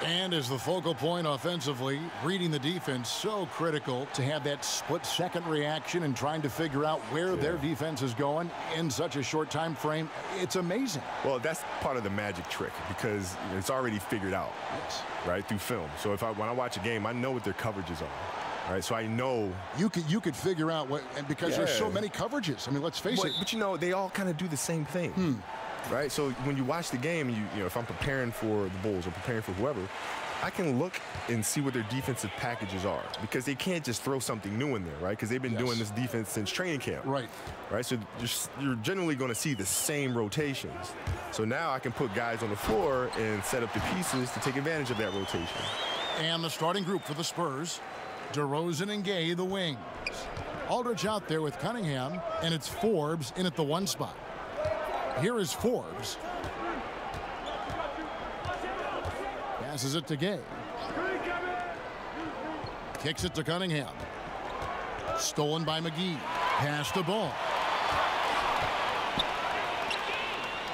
And as the focal point offensively, reading the defense, so critical to have that split-second reaction and trying to figure out where their defense is going in such a short time frame. It's amazing. Well, that's part of the magic trick because it's already figured out, right, through film. So when I watch a game, I know what their coverages are. Right, so I know you could figure out what, and because there's so many coverages. I mean, let's face it. But you know, they all kind of do the same thing. Right, so when you watch the game, you know, if I'm preparing for the Bulls or preparing for whoever, I can look and see what their defensive packages are because they can't just throw something new in there, right? Because they've been doing this defense since training camp. Right. So you're generally going to see the same rotations. So now I can put guys on the floor and set up the pieces to take advantage of that rotation. And the starting group for the Spurs, DeRozan and Gay, the wings. Aldridge out there with Cunningham, and it's Forbes in at the 1 spot. Here is Forbes. Passes it to Gay. Kicks it to Cunningham. Stolen by McGee. Pass the ball.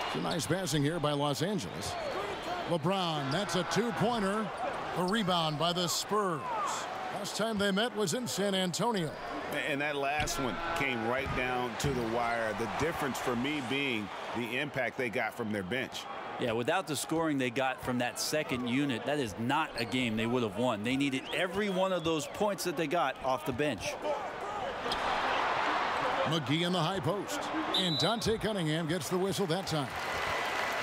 It's a nice passing here by Los Angeles. LeBron, that's a 2-pointer. A rebound by the Spurs. Last time they met was in San Antonio. And that last one came right down to the wire. The difference for me being the impact they got from their bench. Yeah, without the scoring they got from that second unit, that is not a game they would have won. They needed every one of those points that they got off the bench. McGee in the high post. And Dante Cunningham gets the whistle that time.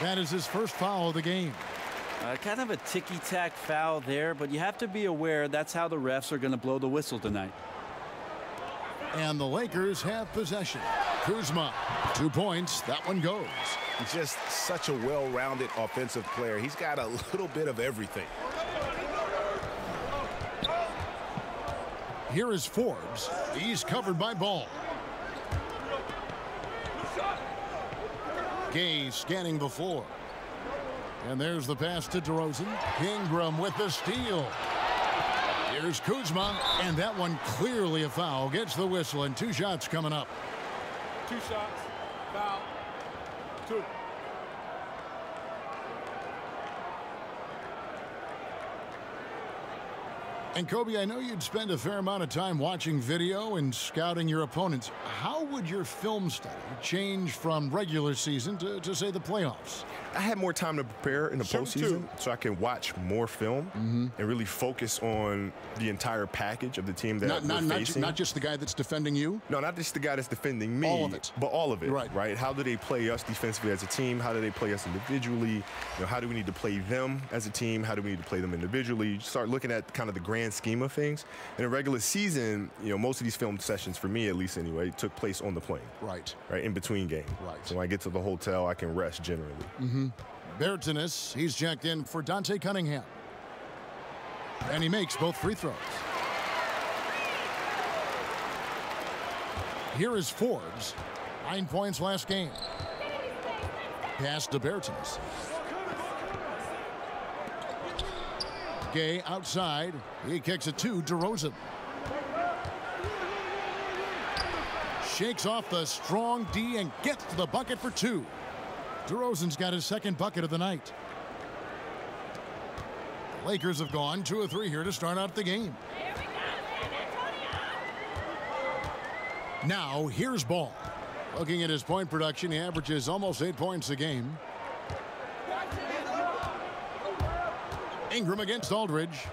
That is his first foul of the game. Kind of a ticky-tack foul there, but you have to be aware that's how the refs are going to blow the whistle tonight. And the Lakers have possession. Kuzma, 2 points. That one goes. He's just such a well-rounded offensive player. He's got a little bit of everything. Here is Forbes. He's covered by Ball. Gay scanning the floor. And there's the pass to DeRozan. Ingram with the steal. Here's Kuzma, and that one clearly a foul. Gets the whistle, and 2 shots coming up. 2 shots, foul, 2. And Kobe, I know you'd spend a fair amount of time watching video and scouting your opponents. How would your film study change from regular season to say, the playoffs? I had more time to prepare in the postseason, so I can watch more film and really focus on the entire package of the team that we're facing. Not just the guy that's defending you? No, not just the guy that's defending me. All of it. But all of it, right? How do they play us defensively as a team? How do they play us individually? You know, how do we need to play them as a team? How do we need to play them individually? You start looking at kind of the grand scheme of things. In a regular season, you know, most of these film sessions, for me at least anyway, took place on the plane. Right, in between games. So when I get to the hotel, I can rest generally. Bertans, he's checked in for Dante Cunningham. And he makes both free throws. Here is Forbes. 9 points last game. Pass to Bertans. Gay outside. He kicks it to DeRozan. Shakes off the strong D and gets to the bucket for 2. DeRozan's got his second bucket of the night. The Lakers have gone 2 of 3 here to start out the game. Now, here's Ball. Looking at his point production, he averages almost 8 points a game. Ingram against Aldridge.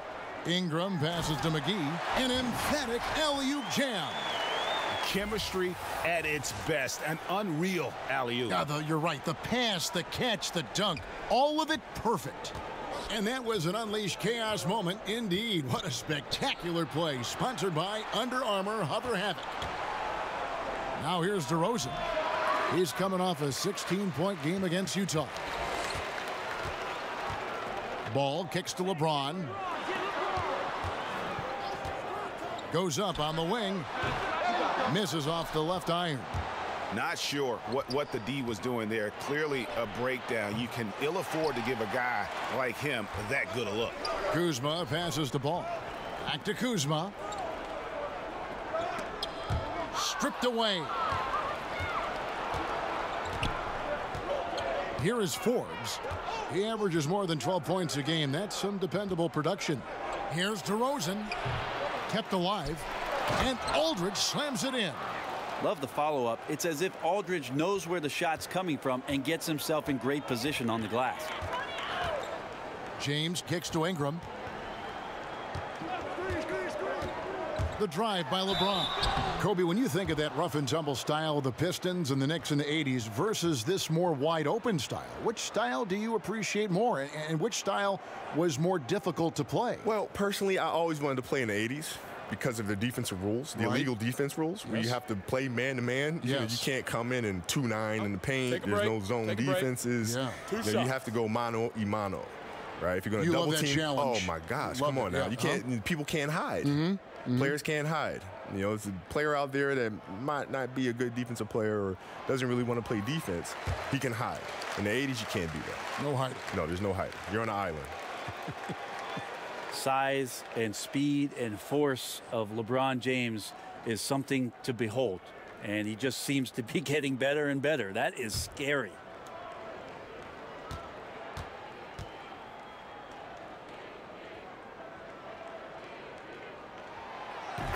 Ingram passes to McGee. An emphatic alley-oop jam. Chemistry at its best. An unreal alley-oop. You're right. The pass, the catch, the dunk, all of it perfect. And that was an unleashed chaos moment indeed. What a spectacular play. Sponsored by Under Armour Hover Havoc. Now here's DeRozan. He's coming off a 16-point game against Utah. Ball kicks to LeBron. Goes up on the wing. Misses off the left iron. Not sure what the D was doing there. Clearly a breakdown. You can ill afford to give a guy like him that good a look. Kuzma passes the ball. Back to Kuzma. Stripped away. Here is Forbes. He averages more than 12 points a game. That's some dependable production. Here's DeRozan. Kept alive. And Aldridge slams it in. Love the follow-up. It's as if Aldridge knows where the shot's coming from and gets himself in great position on the glass. James kicks to Ingram. The drive by LeBron. Kobe, when you think of that rough and tumble style of the Pistons and the Knicks in the 80s versus this more wide open style, which style do you appreciate more, and which style was more difficult to play? Well, personally, I always wanted to play in the 80s because of the defensive rules, the illegal defense rules, where you have to play man-to-man. You know, you can't come in and 2-9 in the paint. There's no zone defenses. You have to go mano-a-mano. Right? If you're going to double team, oh my gosh, come on now. You can't. People can't hide. Players can't hide. You know, it's a player out there that might not be a good defensive player or doesn't really want to play defense. He can hide. In the 80s, you can't do that. No hiding. No, there's no hiding. You're on an island. Size and speed and force of LeBron James is something to behold, and he just seems to be getting better and better. That is scary.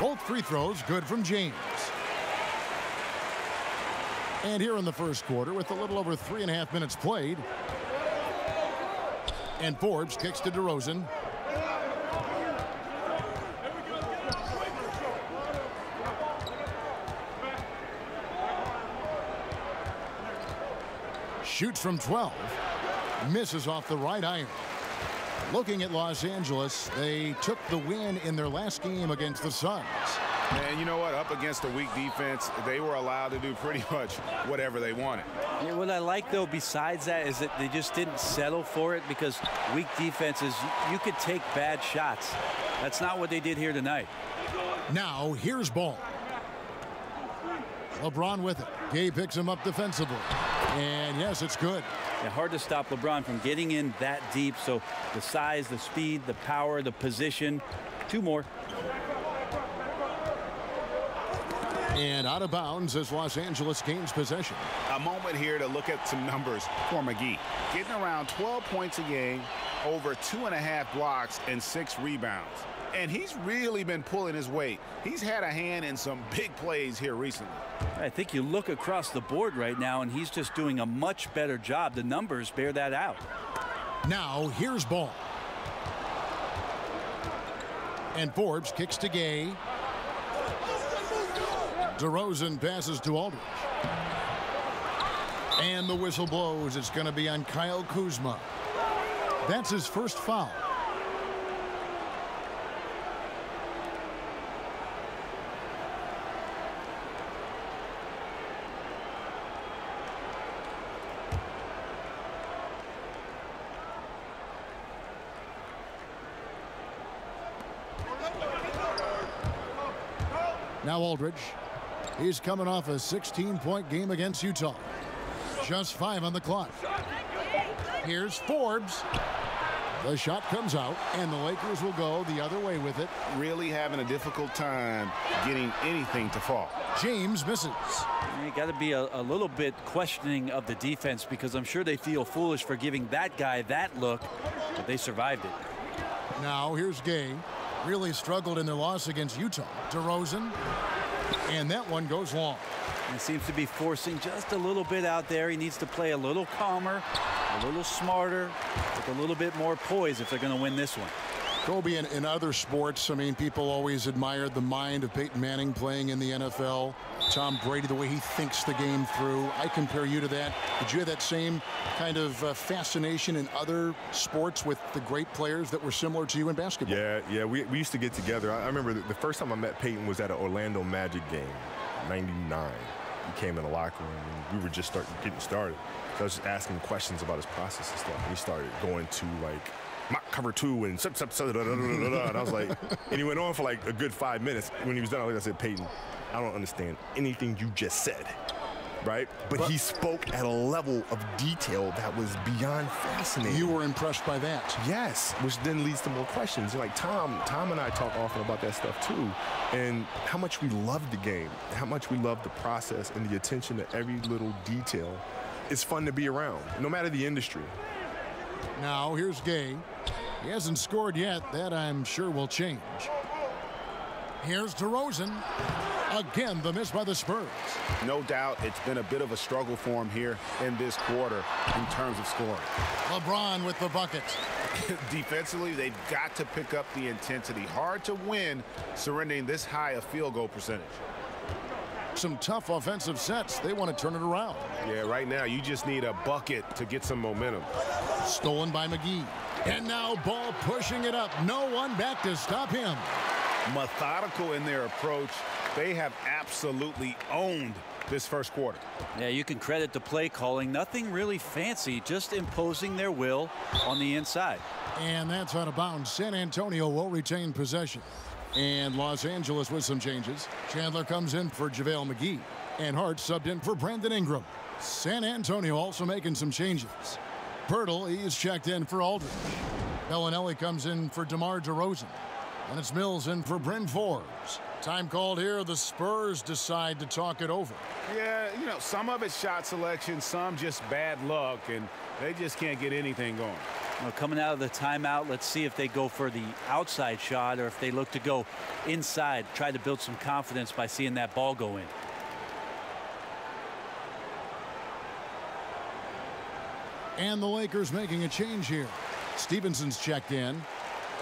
Both free throws good from James. And here in the first quarter, with a little over 3.5 minutes played, and Forbes kicks to DeRozan. Shoots from 12. Misses off the right iron. Looking at Los Angeles, they took the win in their last game against the Suns. And you know what? Up against a weak defense, they were allowed to do pretty much whatever they wanted. Yeah, what I like, though, besides that, is that they just didn't settle for it, because weak defenses, you could take bad shots. That's not what they did here tonight. Now, here's ball. LeBron with it. Gay picks him up defensively. And yes, it's good. Yeah, hard to stop LeBron from getting in that deep. So the size, the speed, the power, the position. Two more. And out of bounds as Los Angeles gains possession. A moment here to look at some numbers for McGee. Getting around 12 points a game, over 2.5 blocks, and 6 rebounds. And he's really been pulling his weight. He's had a hand in some big plays here recently. I think you look across the board right now, and he's just doing a much better job. The numbers bear that out. Now, here's ball. And Forbes kicks to Gay. DeRozan passes to Aldridge. And the whistle blows. It's going to be on Kyle Kuzma. That's his first foul. Now Aldridge. He's coming off a 16-point game against Utah. Just 5 on the clock. Here's Forbes. The shot comes out, and the Lakers will go the other way with it. Really having a difficult time getting anything to fall. James misses. You got to be a little bit questioning of the defense, because I'm sure they feel foolish for giving that guy that look, but they survived it. Now here's Gay. Really struggled in their loss against Utah. DeRozan. And that one goes long. He seems to be forcing just a little bit out there. He needs to play a little calmer, a little smarter, with a little bit more poise if they're going to win this one. Kobe, in other sports, I mean, people always admired the mind of Peyton Manning playing in the NFL. Tom Brady, the way he thinks the game through. I compare you to that. Did you have that same kind of fascination in other sports with the great players that were similar to you in basketball? Yeah, we used to get together. I remember the first time I met Peyton was at an Orlando Magic game, '99. He came in the locker room, and we were just getting started. So I was just asking questions about his process and stuff. And he started going to, like, mock cover 2 and and I was like, and he went on for like a good 5 minutes. When he was done, I said, Peyton, I don't understand anything you just said, right? But he spoke at a level of detail that was beyond fascinating. You were impressed by that? Yes, which then leads to more questions. Like Tom and I talk often about that stuff too, and how much we love the game, how much we love the process and the attention to every little detail. It's fun to be around, no matter the industry. Now here's Gay. He hasn't scored yet. That I'm sure will change. Here's DeRozan. Again, the miss by the Spurs. No doubt it's been a bit of a struggle for him here in this quarter in terms of scoring. LeBron with the buckets. Defensively, they've got to pick up the intensity. Hard to win surrendering this high a field goal percentage. Some tough offensive sets. They want to turn it around. Yeah, right now you just need a bucket to get some momentum. Stolen by McGee. And now Ball pushing it up. No one back to stop him. Methodical in their approach. They have absolutely owned this first quarter. Yeah, you can credit the play calling. Nothing really fancy, just imposing their will on the inside. And that's out of bounds. San Antonio will retain possession. And Los Angeles with some changes. Chandler comes in for JaVale McGee. And Hart subbed in for Brandon Ingram. San Antonio also making some changes. Pirtle, he's checked in for Aldridge. Bellinelli comes in for DeMar DeRozan. And it's Mills in for Bryn Forbes. Time called here. The Spurs decide to talk it over. Yeah, you know, some of it's shot selection, some just bad luck, and they just can't get anything going. Well, coming out of the timeout, let's see if they go for the outside shot or if they look to go inside, try to build some confidence by seeing that ball go in. And the Lakers making a change here. Stevenson's checked in.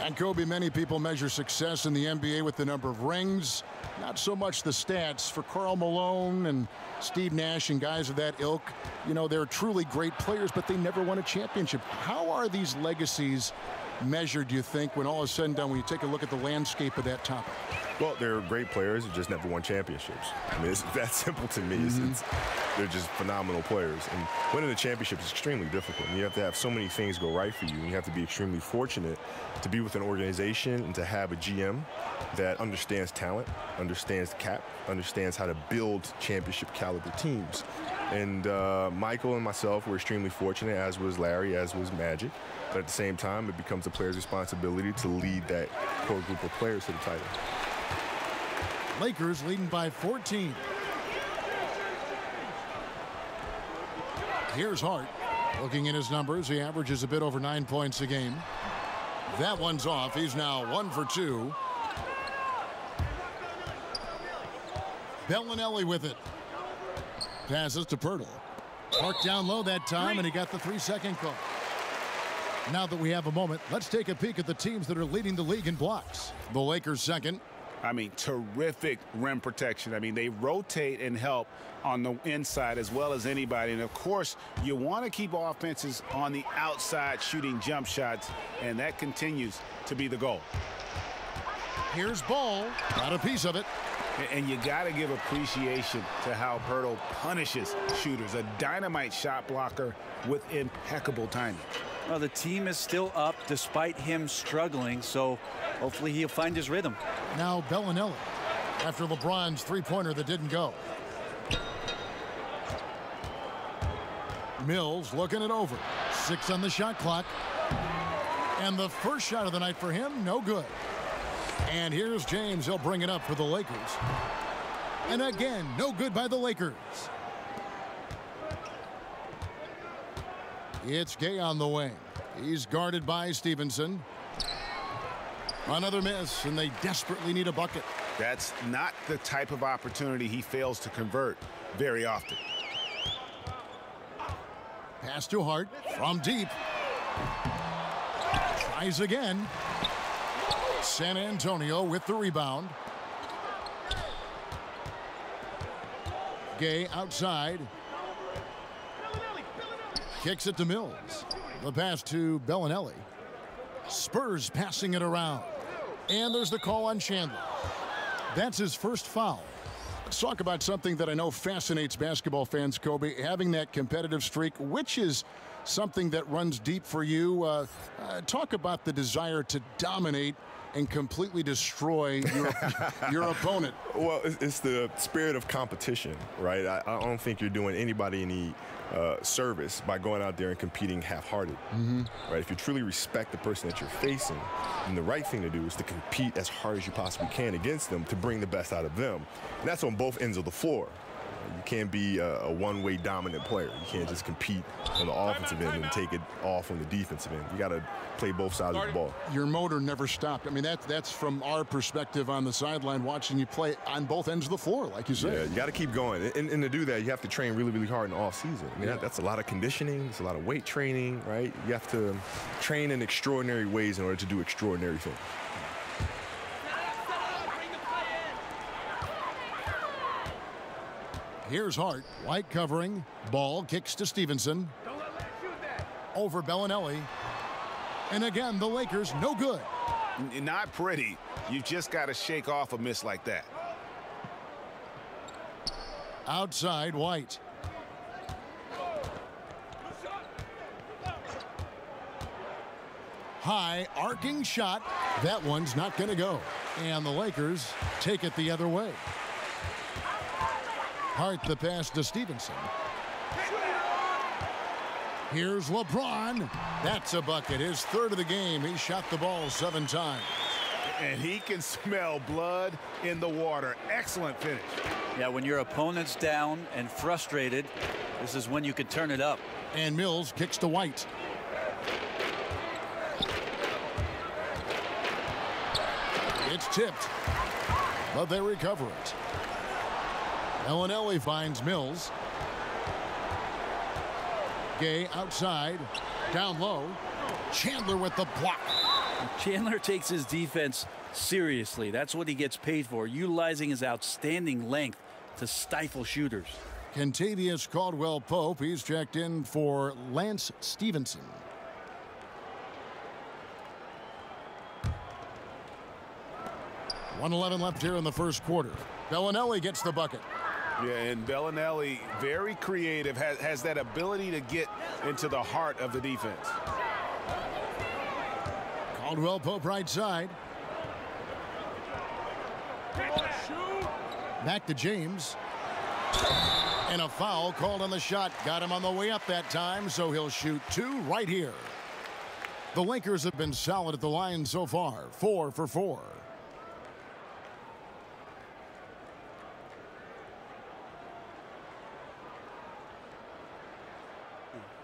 And Kobe, many people measure success in the NBA with the number of rings, not so much the stats. For Karl Malone and Steve Nash and guys of that ilk, you know, they're truly great players, but they never won a championship. How are these legacies measured, do you think, when all is said and done, when you take a look at the landscape of that topic? Well, they're great players who just never won championships. I mean, it's that simple to me. They're just phenomenal players. And winning a championship is extremely difficult. And you have to have so many things go right for you. And you have to be extremely fortunate to be with an organization and to have a GM that understands talent, understands the cap, understands how to build championship caliber teams. And Michael and myself were extremely fortunate, as was Larry, as was Magic. But at the same time, it becomes a player's responsibility to lead that core group of players to the title. Lakers leading by 14. Here's Hart. Looking at his numbers, he averages a bit over 9 points a game. That one's off. He's now 1 for 2. Bellinelli with it. Passes to Pirtle. Parked down low that time, and he got the 3-second call. Now that we have a moment, let's take a peek at the teams that are leading the league in blocks. The Lakers second. I mean, terrific rim protection. I mean, they rotate and help on the inside as well as anybody. And, of course, you want to keep offenses on the outside shooting jump shots, and that continues to be the goal. Here's Ball. Got a piece of it. And you got to give appreciation to how Pirtle punishes shooters. A dynamite shot blocker with impeccable timing. Well, the team is still up despite him struggling, so hopefully he'll find his rhythm. Now Bellinelli after LeBron's three-pointer that didn't go. Mills looking it over. 6 on the shot clock. And the first shot of the night for him, no good. And here's James. He'll bring it up for the Lakers. And again, no good by the Lakers. It's Gay on the wing. He's guarded by Stevenson. Another miss, and they desperately need a bucket. That's not the type of opportunity he fails to convert very often. Pass to Hart from deep. Tries again. San Antonio with the rebound. Gay outside. Kicks it to Mills. The pass to Bellinelli. Spurs passing it around. And there's the call on Chandler. That's his first foul. Let's talk about something that I know fascinates basketball fans, Kobe, having that competitive streak, which is something that runs deep for you. Talk about the desire to dominate and completely destroy your opponent. Well, it's the spirit of competition, right? I don't think you're doing anybody any service by going out there and competing half-hearted, right? If you truly respect the person that you're facing, then the right thing to do is to compete as hard as you possibly can against them to bring the best out of them. And that's on both ends of the floor. You can't be a one-way dominant player. You can't just compete on the offensive end and take it off on the defensive end. You got to play both sides of the ball. Your motor never stopped. I mean, that's from our perspective on the sideline, watching you play on both ends of the floor, like you said. Yeah, you got to keep going. And to do that, you have to train really, really hard in the off-season. I mean, that's a lot of conditioning. It's a lot of weight training, right? You have to train in extraordinary ways in order to do extraordinary things. Here's Hart. White covering. Ball kicks to Stevenson. Over Bellinelli. And again, the Lakers no good. Not pretty. You just got to shake off a miss like that. Outside White. High arcing shot. That one's not going to go. And the Lakers take it the other way. Hart the pass to Stevenson. Here's LeBron. That's a bucket. His third of the game. He shot the ball 7 times. And he can smell blood in the water. Excellent finish. Yeah, when your opponent's down and frustrated, this is when you can turn it up. And Mills kicks to White. It's tipped, but they recover it. Bellinelli finds Mills. Gay outside, down low. Chandler with the block. Chandler takes his defense seriously. That's what he gets paid for, utilizing his outstanding length to stifle shooters. Kentavious Caldwell-Pope, he's checked in for Lance Stevenson. .111 left here in the first quarter. Bellinelli gets the bucket. Yeah, and Bellinelli, very creative, has that ability to get into the heart of the defense. Caldwell-Pope right side. Back to James. And a foul called on the shot. Got him on the way up that time, so he'll shoot 2 right here. The Lakers have been solid at the line so far, 4 for 4.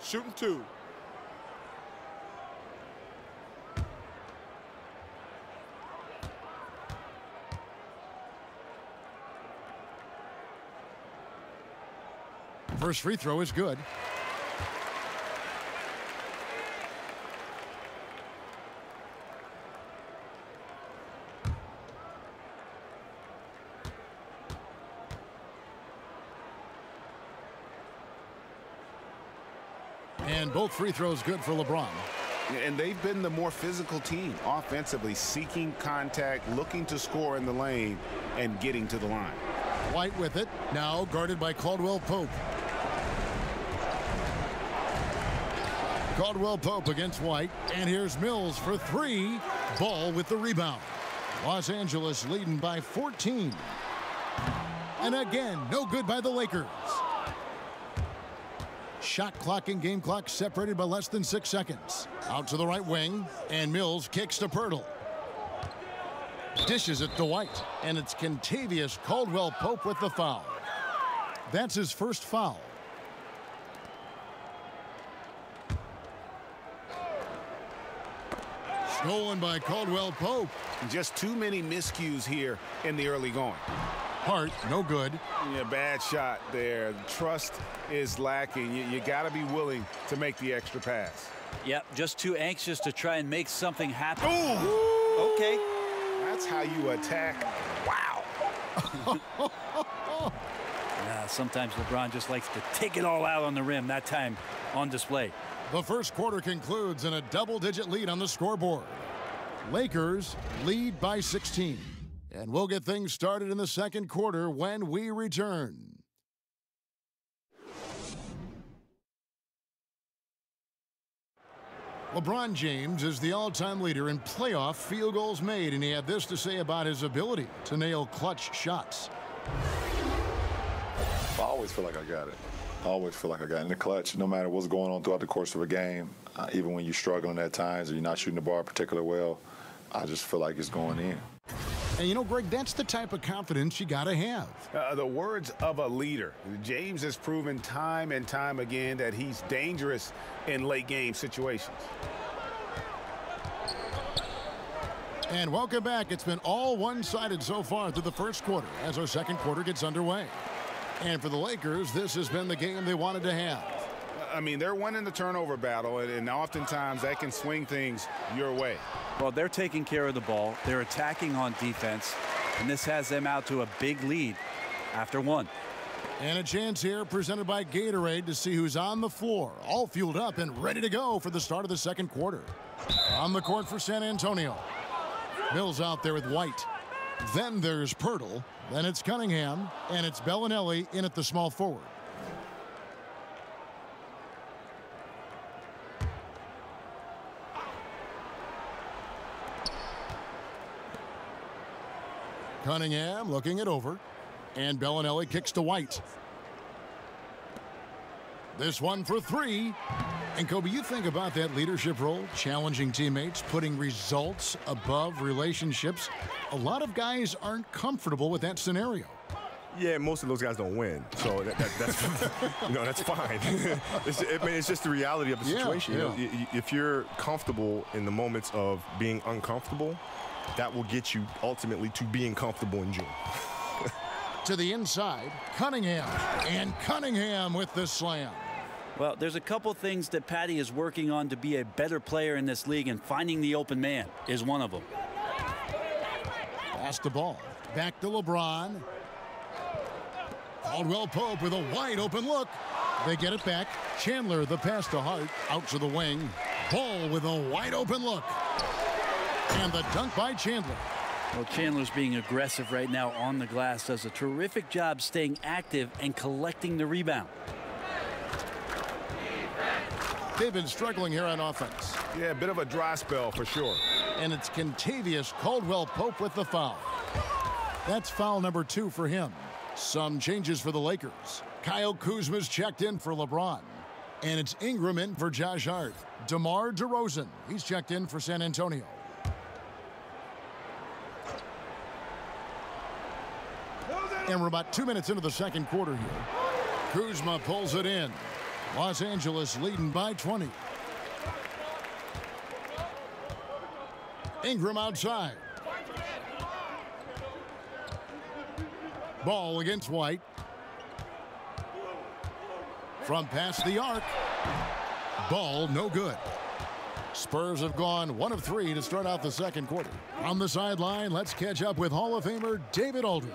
Shooting 2. First free throw is good. And both free throws good for LeBron. And they've been the more physical team offensively, seeking contact, looking to score in the lane, and getting to the line. White with it, now guarded by Caldwell-Pope. Caldwell-Pope against White, and here's Mills for 3. Ball with the rebound. Los Angeles leading by 14. And again, no good by the Lakers. Shot clock and game clock separated by less than 6 seconds. Out to the right wing, and Mills kicks to Pirtle. Dishes it to White, and it's Kentavious Caldwell-Pope with the foul. That's his first foul. Stolen by Caldwell-Pope. Just too many miscues here in the early going. Hart, no good. Yeah, bad shot there. Trust is lacking. You got to be willing to make the extra pass. Yep, just too anxious to try and make something happen. Ooh. Okay. That's how you attack. Wow. Sometimes LeBron just likes to take it all out on the rim, that time on display. The first quarter concludes in a double-digit lead on the scoreboard. Lakers lead by 16. And we'll get things started in the second quarter when we return. LeBron James is the all-time leader in playoff field goals made, and he had this to say about his ability to nail clutch shots. I always feel like I got it. I always feel like I got it in the clutch, no matter what's going on throughout the course of a game. Even when you're struggling at times or you're not shooting the ball particularly well, I just feel like it's going in. And you know, Greg, that's the type of confidence you got to have. The words of a leader. James has proven time and time again that he's dangerous in late game situations. And welcome back. It's been all one-sided so far through the first quarter as our second quarter gets underway. And for the Lakers, this has been the game they wanted to have. I mean, they're winning the turnover battle, and oftentimes that can swing things your way. Well, they're taking care of the ball. They're attacking on defense, and this has them out to a big lead after one. And a chance here presented by Gatorade to see who's on the floor, all fueled up and ready to go for the start of the second quarter. On the court for San Antonio. Mills out there with White. Then there's Pirtle. Then it's Cunningham. And it's Bellinelli in at the small forward. Cunningham looking it over. And Bellinelli kicks to White. This one for three. And Kobe, you think about that leadership role, challenging teammates, putting results above relationships. A lot of guys aren't comfortable with that scenario. Yeah, most of those guys don't win, so that's you know, that's fine. It's just the reality of the situation. Yeah. You know, if you're comfortable in the moments of being uncomfortable, that will get you ultimately to being comfortable in June. To the inside, Cunningham, and Cunningham with the slam. Well, there's a couple things that Patty is working on to be a better player in this league, and finding the open man is one of them. Pass the ball. Back to LeBron. Caldwell Pope with a wide open look. They get it back. Chandler, the pass to Hart, out to the wing. Ball with a wide open look. And the dunk by Chandler. Well, Chandler's being aggressive right now on the glass. Does a terrific job staying active and collecting the rebound. They've been struggling here on offense. Yeah, a bit of a dry spell for sure. And it's Kentavious Caldwell Pope with the foul. That's foul number 2 for him. Some changes for the Lakers. Kyle Kuzma's checked in for LeBron. And it's Ingram in for Josh Hart. DeMar DeRozan, he's checked in for San Antonio. And we're about 2 minutes into the second quarter here. Kuzma pulls it in. Los Angeles leading by 20. Ingram outside. Ball against White. From past the arc. Ball no good. Spurs have gone 1 of 3 to start out the second quarter. On the sideline, let's catch up with Hall of Famer David Aldridge.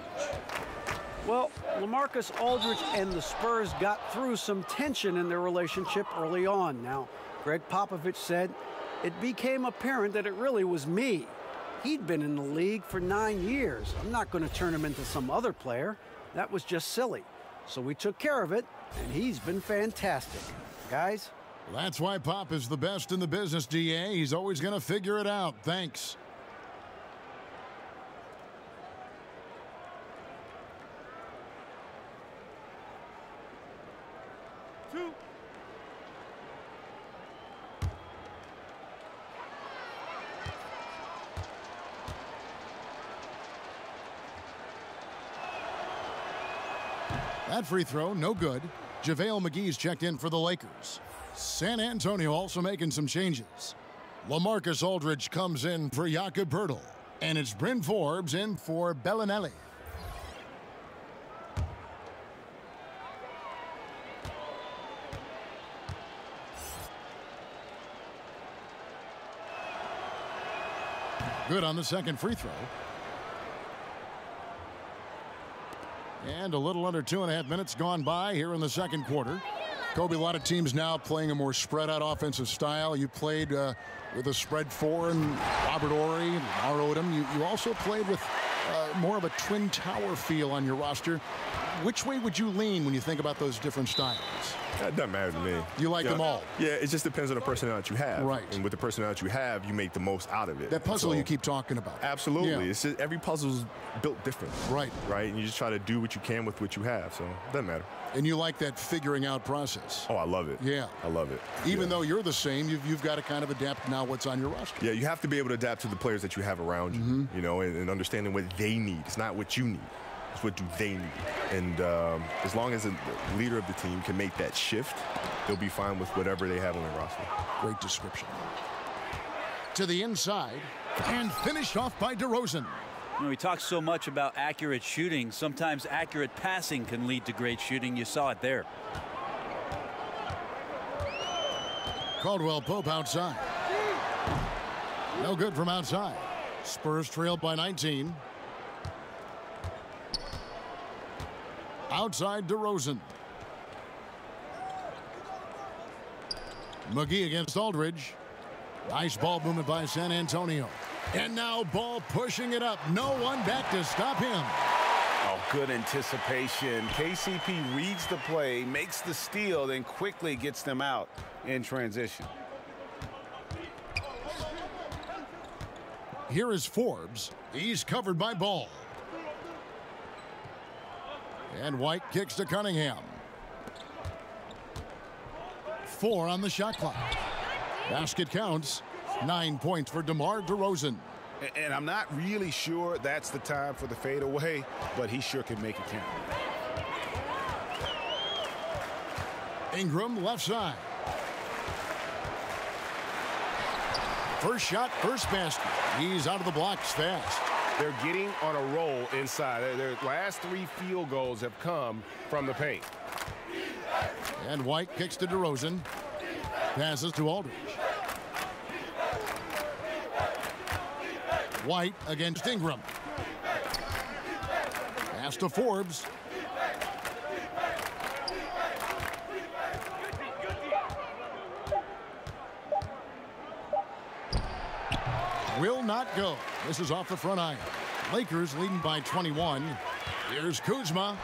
Well, LaMarcus Aldridge and the Spurs got through some tension in their relationship early on. Now, Greg Popovich said it became apparent that it really was me. He'd been in the league for 9 years. I'm not going to turn him into some other player. That was just silly. So we took care of it, and he's been fantastic. Guys? That's why Pop is the best in the business, DA. He's always going to figure it out. Thanks. That free throw, no good. JaVale McGee's checked in for the Lakers. San Antonio also making some changes. LaMarcus Aldridge comes in for Jakob Poeltl. And it's Bryn Forbes in for Bellinelli. Good on the second free throw. And a little under 2.5 minutes gone by here in the second quarter. Kobe, a lot of teams now playing a more spread-out offensive style. You played with a spread 4 and Robert Horry and Lamar Odom. You also played with more of a twin tower feel on your roster. Which way would you lean when you think about those different styles? That doesn't matter to me. You like them all? Yeah, it just depends on the personnel that you have. Right. And with the personnel that you have, you make the most out of it. That puzzle you keep talking about. Absolutely. Yeah. It's just, every puzzle's built different. Right. Right? And you just try to do what you can with what you have. So it doesn't matter. And you like that figuring out process. Oh, I love it. Yeah. I love it. Even though you're the same, you've got to kind of adapt now what's on your roster. Yeah, you have to be able to adapt to the players that you have around you, you know, and understanding what they need. It's not what you need. It's what do they need. And as long as the leader of the team can make that shift, they'll be fine with whatever they have on their roster. Great description. To the inside, and finished off by DeRozan. You know, we talk so much about accurate shooting. Sometimes accurate passing can lead to great shooting. You saw it there. Caldwell Pope outside. No good from outside. Spurs trailed by 19. Outside DeRozan. McGee against Aldridge. Nice ball movement by San Antonio. And now ball pushing it up. No one back to stop him. Oh, good anticipation. KCP reads the play, makes the steal, then quickly gets them out in transition. Here is Forbes. He's covered by Ball. And White kicks to Cunningham. 4 on the shot clock. Basket counts. 9 points for DeMar DeRozan. And I'm not really sure that's the time for the fadeaway, but he sure can make it count. Ingram left side. First shot, first basket. He's out of the blocks fast. They're getting on a roll inside. Their last 3 field goals have come from the paint. And White kicks to DeRozan. Passes to Aldridge. White against Ingram. Pass to Forbes. Will not go. This is off the front iron. Lakers leading by 21. Here's Kuzma.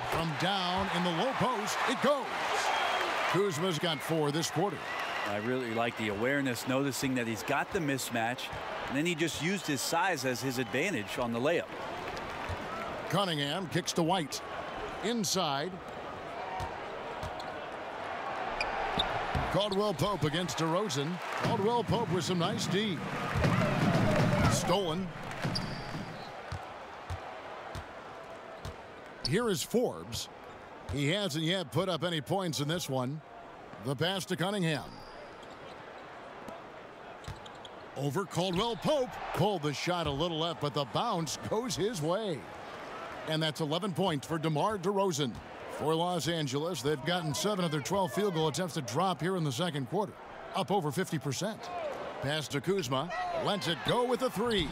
From down in the low post, it goes. Kuzma's got 4 this quarter. I really like the awareness, noticing that he's got the mismatch, and then he just used his size as his advantage on the layup. Cunningham kicks to White. Inside. Caldwell Pope against DeRozan. Caldwell Pope with some nice D. Stolen. Here is Forbes. He hasn't yet put up any points in this one. The pass to Cunningham. Over Caldwell Pope. Pulled the shot a little left, but the bounce goes his way. And that's 11 points for DeMar DeRozan. For Los Angeles, they've gotten 7 of their 12 field goal attempts to drop here in the second quarter. Up over 50%. Pass to Kuzma. Lets it go with a 3.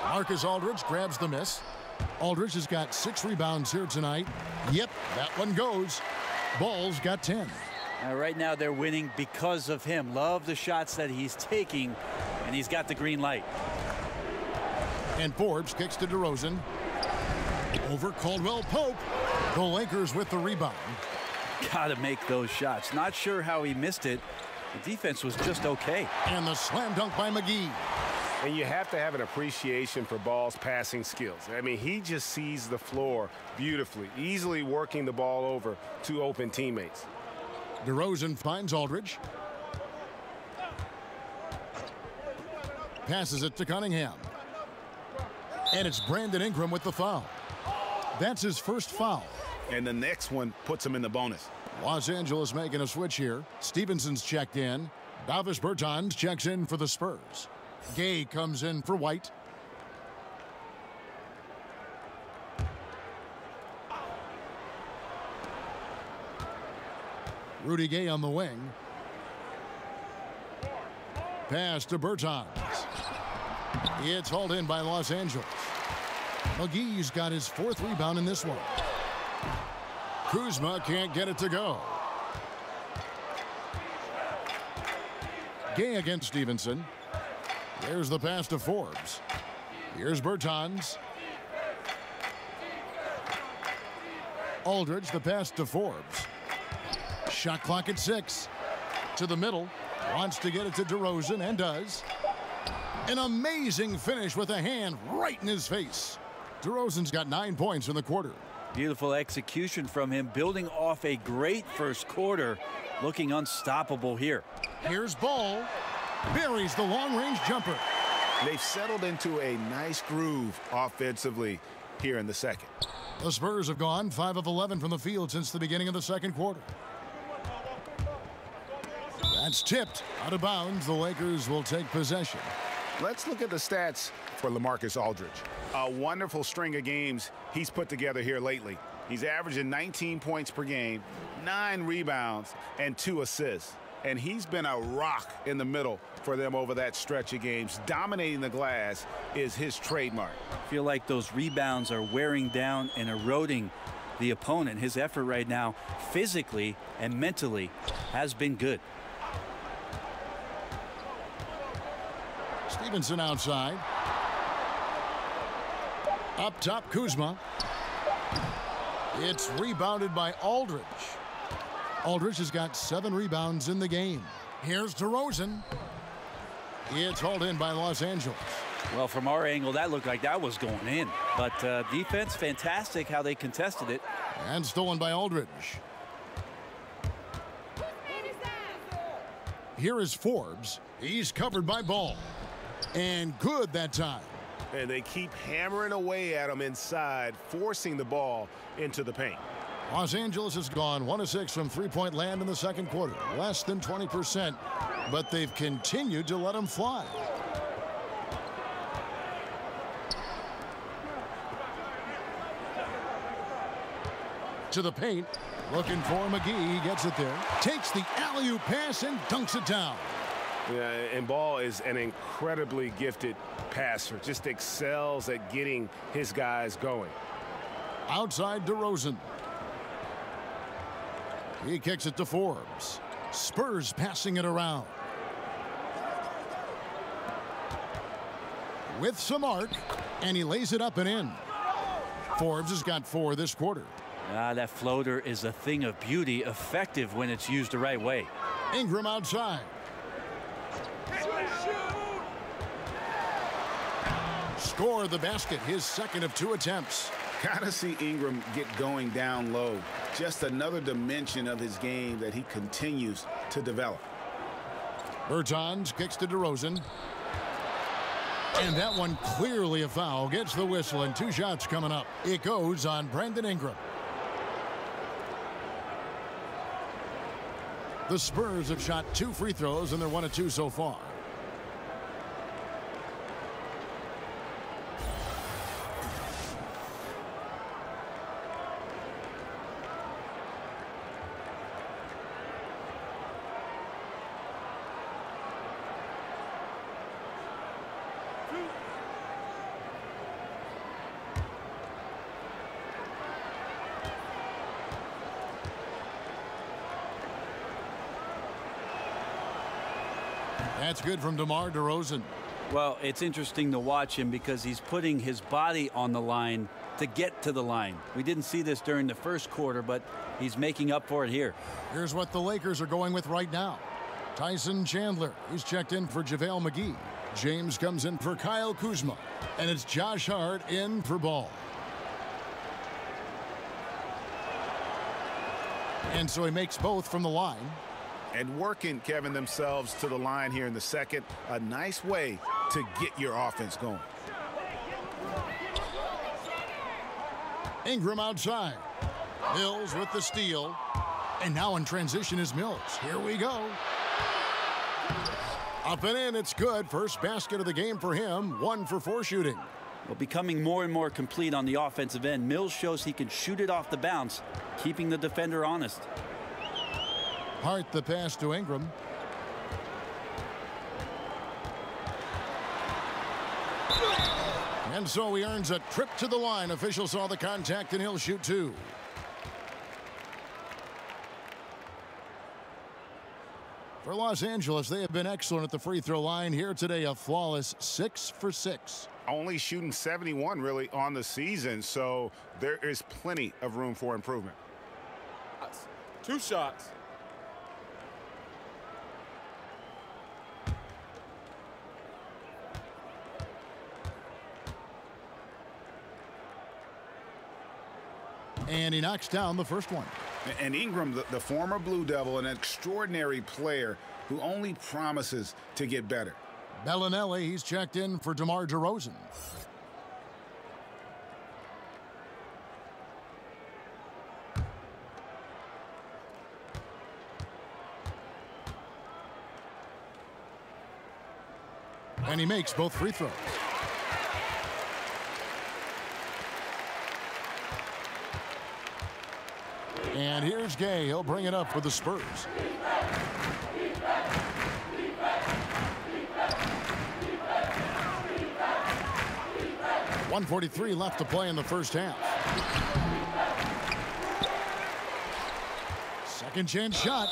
Marcus Aldridge grabs the miss. Aldridge has got 6 rebounds here tonight. Yep, that one goes. Ball's got 10. Right now they're winning because of him. Love the shots that he's taking, and he's got the green light. And Forbes kicks to DeRozan. Over Caldwell Pope. The Lakers with the rebound. Gotta make those shots. Not sure how he missed it. The defense was just okay. And the slam dunk by McGee. And you have to have an appreciation for Ball's passing skills. I mean, he just sees the floor beautifully, easily working the ball over to open teammates. DeRozan finds Aldridge. Passes it to Cunningham. And it's Brandon Ingram with the foul. That's his first foul. And the next one puts him in the bonus. Los Angeles making a switch here. Stevenson's checked in. Davis Bertans checks in for the Spurs. Gay comes in for White. Rudy Gay on the wing. Pass to Bertans. It's hauled in by Los Angeles. McGee's got his 4th rebound in this one. Kuzma can't get it to go. Gay against Stevenson. There's the pass to Forbes. Here's Bertans. Aldridge, the pass to Forbes. Shot clock at 6. To the middle. Wants to get it to DeRozan and does. An amazing finish with a hand right in his face. DeRozan's got 9 points in the quarter. Beautiful execution from him, building off a great first quarter, looking unstoppable here. Here's Ball. Buries the long-range jumper. They've settled into a nice groove offensively here in the second. The Spurs have gone 5 of 11 from the field since the beginning of the second quarter. That's tipped out of bounds. The Lakers will take possession. Let's look at the stats for LaMarcus Aldridge. A wonderful string of games he's put together here lately. He's averaging 19 points per game, 9 rebounds, and 2 assists. And he's been a rock in the middle for them over that stretch of games. Dominating the glass is his trademark. I feel like those rebounds are wearing down and eroding the opponent. His effort right now, physically and mentally, has been good. Stevenson outside. Up top, Kuzma. It's rebounded by Aldridge. Aldridge has got 7 rebounds in the game. Here's DeRozan. It's hauled in by Los Angeles. Well, from our angle, that looked like that was going in. But defense, fantastic how they contested it. And stolen by Aldridge. Here is Forbes. He's covered by Ball. And good that time. And they keep hammering away at him inside, forcing the ball into the paint. Los Angeles has gone 1 of 6 from three-point land in the second quarter. Less than 20%. But they've continued to let them fly. To the paint. Looking for McGee. He gets it there. Takes the alley-oop pass and dunks it down. Yeah, and Ball is an incredibly gifted passer. Just excels at getting his guys going. Outside DeRozan. He kicks it to Forbes. Spurs passing it around. With some arc, and he lays it up and in. Forbes has got 4 this quarter. That floater is a thing of beauty, effective when it's used the right way. Ingram outside. Score the basket, his second of 2 attempts. Gotta see Ingram get going down low. Just another dimension of his game that he continues to develop. Bertans kicks to DeRozan. And that one clearly a foul. Gets the whistle and 2 shots coming up. It goes on Brandon Ingram. The Spurs have shot 2 free throws and they're 1 of 2 so far. That's good from DeMar DeRozan. Well, it's interesting to watch him because he's putting his body on the line to get to the line. We didn't see this during the first quarter, but he's making up for it here. Here's what the Lakers are going with right now. Tyson Chandler, he's checked in for JaVale McGee. James comes in for Kyle Kuzma. And it's Josh Hart in for Ball. And so he makes both from the line. And working, Kevin, themselves to the line here in the second. A nice way to get your offense going. Ingram outside. Mills with the steal. And now in transition is Mills. Here we go. Up and in, it's good. First basket of the game for him. 1 for 4 shooting. Well, becoming more and more complete on the offensive end. Mills shows he can shoot it off the bounce, keeping the defender honest. Hart the pass to Ingram. And so he earns a trip to the line. Officials saw the contact and he'll shoot 2. For Los Angeles, they have been excellent at the free throw line. Here today, a flawless 6 for 6. Only shooting 71 really on the season, so there is plenty of room for improvement. 2 shots. And he knocks down the first one. And Ingram, the former Blue Devil, an extraordinary player who only promises to get better. Bellinelli, he's checked in for DeMar DeRozan. And he makes both free throws. And here's Gay. He'll bring it up for the Spurs. .143 left to play in the first half. Second chance shot.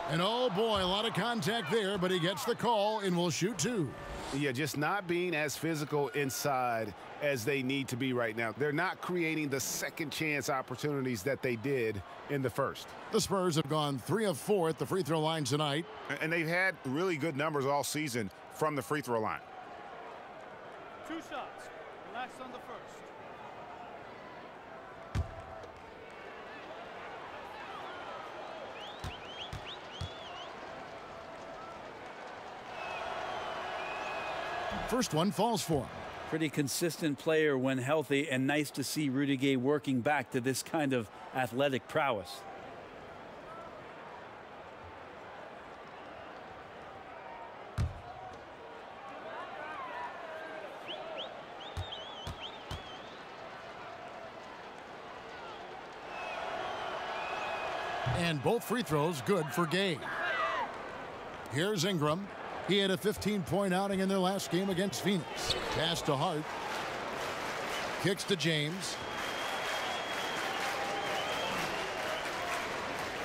And oh boy, a lot of contact there, but he gets the call and will shoot two. Yeah, just not being as physical inside as they need to be right now. They're not creating the second chance opportunities that they did in the first. The Spurs have gone 3 of 4 at the free throw line tonight. And they've had really good numbers all season from the free throw line. 2 shots. Relax on the first. First one falls for him. Pretty consistent player when healthy, and nice to see Rudy Gay working back to this kind of athletic prowess. And both free throws good for Gay. Here's Ingram. He had a 15-point outing in their last game against Phoenix. Pass to Hart. Kicks to James.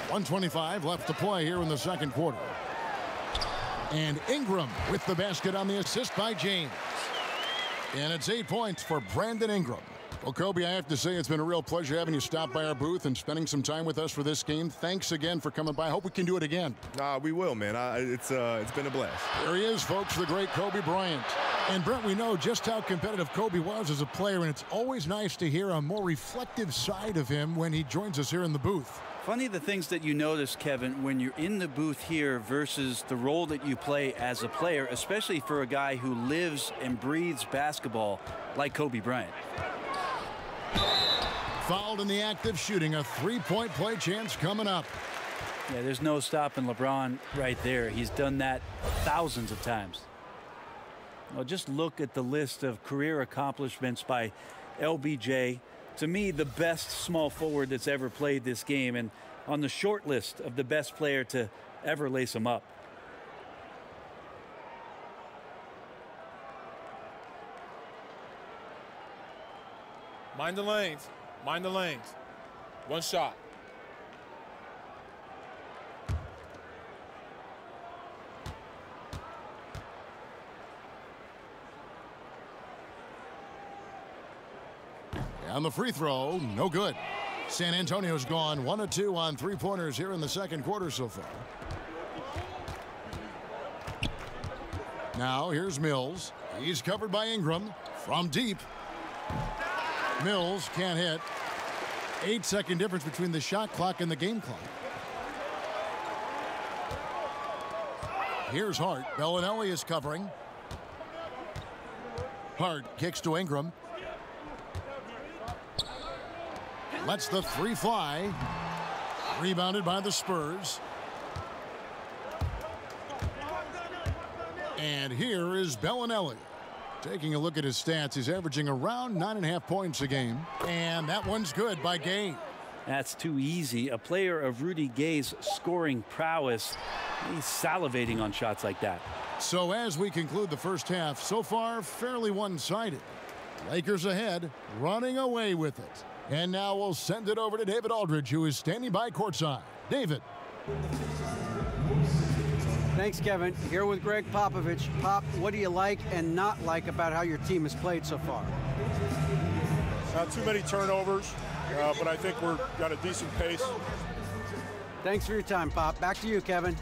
1:25 left to play here in the second quarter. And Ingram with the basket on the assist by James. And it's 8 points for Brandon Ingram. Well, Kobe, I have to say it's been a real pleasure having you stop by our booth and spending some time with us for this game. Thanks again for coming by. I hope we can do it again. We will, man. It's been a blast. There he is, folks, the great Kobe Bryant. And, Brent, we know just how competitive Kobe was as a player, and it's always nice to hear a more reflective side of him when he joins us here in the booth. Funny the things that you notice, Kevin, when you're in the booth here versus the role that you play as a player, especially for a guy who lives and breathes basketball like Kobe Bryant. Fouled in the act of shooting. A three-point play chance coming up. Yeah, there's no stopping LeBron right there. He's done that thousands of times. Well, just look at the list of career accomplishments by LBJ. To me, the best small forward that's ever played this game, and on the short list of the best player to ever lace him up. Mind the lanes. Mind the lanes. One shot. On the free throw, no good. San Antonio's gone 1 of 2 on three-pointers here in the second quarter so far. Now here's Mills. He's covered by Ingram from deep. Mills can't hit. 8-second difference between the shot clock and the game clock. Here's Hart. Bellinelli is covering. Hart kicks to Ingram. Lets the three fly. Rebounded by the Spurs. And here is Bellinelli. Taking a look at his stats, he's averaging around 9.5 points a game. And that one's good by Gay. That's too easy. A player of Rudy Gay's scoring prowess, he's salivating on shots like that. So as we conclude the first half, so far fairly one-sided. Lakers ahead, running away with it. And now we'll send it over to David Aldridge, who is standing by courtside. David. Thanks, Kevin. Here with Greg Popovich. Pop, what do you like and not like about how your team has played so far? Not too many turnovers, but I think we've got a decent pace. Thanks for your time, Pop. Back to you, Kevin.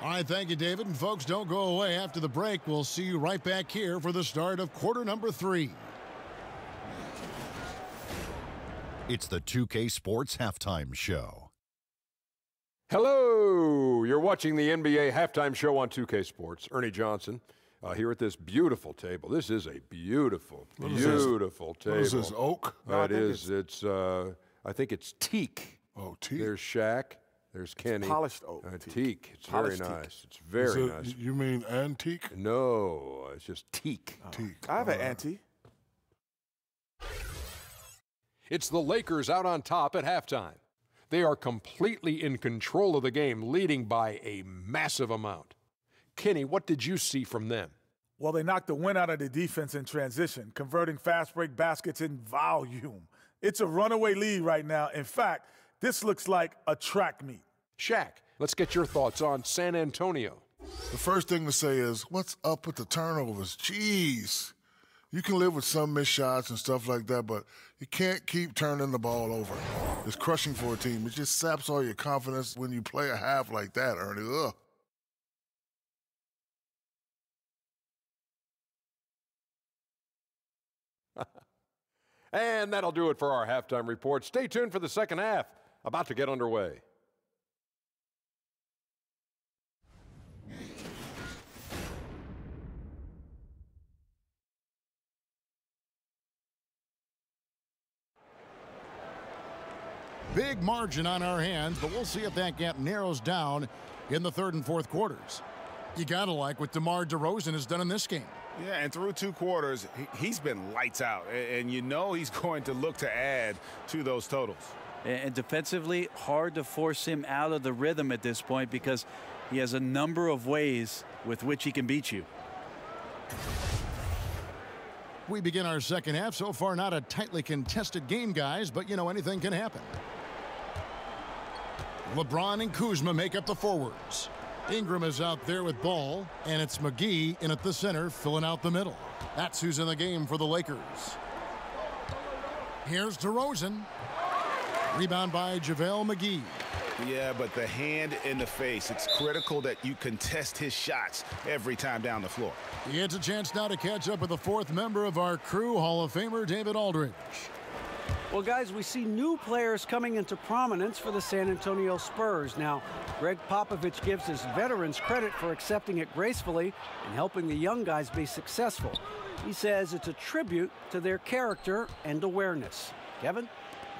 All right, thank you, David. And folks, don't go away. After the break, we'll see you right back here for the start of quarter number 3. It's the 2K Sports Halftime Show. Hello, you're watching the NBA Halftime Show on 2K Sports. Ernie Johnson here at this beautiful table. This is a beautiful table. What is this, oak? It is. It's, I think it's teak. Oh, teak. There's Shaq. There's Kenny. Polished oak. Teak. It's Polished very teak. nice. It's very nice. You mean antique? No, it's just teak. Teak. I have an antique. It's the Lakers out on top at halftime. They are completely in control of the game, leading by a massive amount. Kenny, what did you see from them? Well, they knocked the wind out of the defense in transition, converting fast break baskets in volume. It's a runaway lead right now. In fact, this looks like a track meet. Shaq, let's get your thoughts on San Antonio. The first thing to say is, what's up with the turnovers? Jeez. You can live with some missed shots and stuff like that, but you can't keep turning the ball over. It's crushing for a team. It just saps all your confidence when you play a half like that, Ernie. Ugh. And that'll do it for our halftime report. Stay tuned for the second half, about to get underway. Big margin on our hands, but we'll see if that gap narrows down in the third and fourth quarters. You gotta like what DeMar DeRozan has done in this game. Yeah, and through 2 quarters, he's been lights out. And you know he's going to look to add to those totals. And defensively, hard to force him out of the rhythm at this point because he has a number of ways with which he can beat you. We begin our second half. So far, not a tightly contested game, guys, but, you know, anything can happen. LeBron and Kuzma make up the forwards. Ingram is out there with ball, and it's McGee in at the center, filling out the middle. That's who's in the game for the Lakers. Here's DeRozan. Rebound by JaVale McGee. Yeah, but the hand in the face, it's critical that you contest his shots every time down the floor. He gets a chance now to catch up with the 4th member of our crew, Hall of Famer David Aldridge. Well, guys, we see new players coming into prominence for the San Antonio Spurs. Now, Greg Popovich gives his veterans credit for accepting it gracefully and helping the young guys be successful. He says it's a tribute to their character and awareness. Kevin?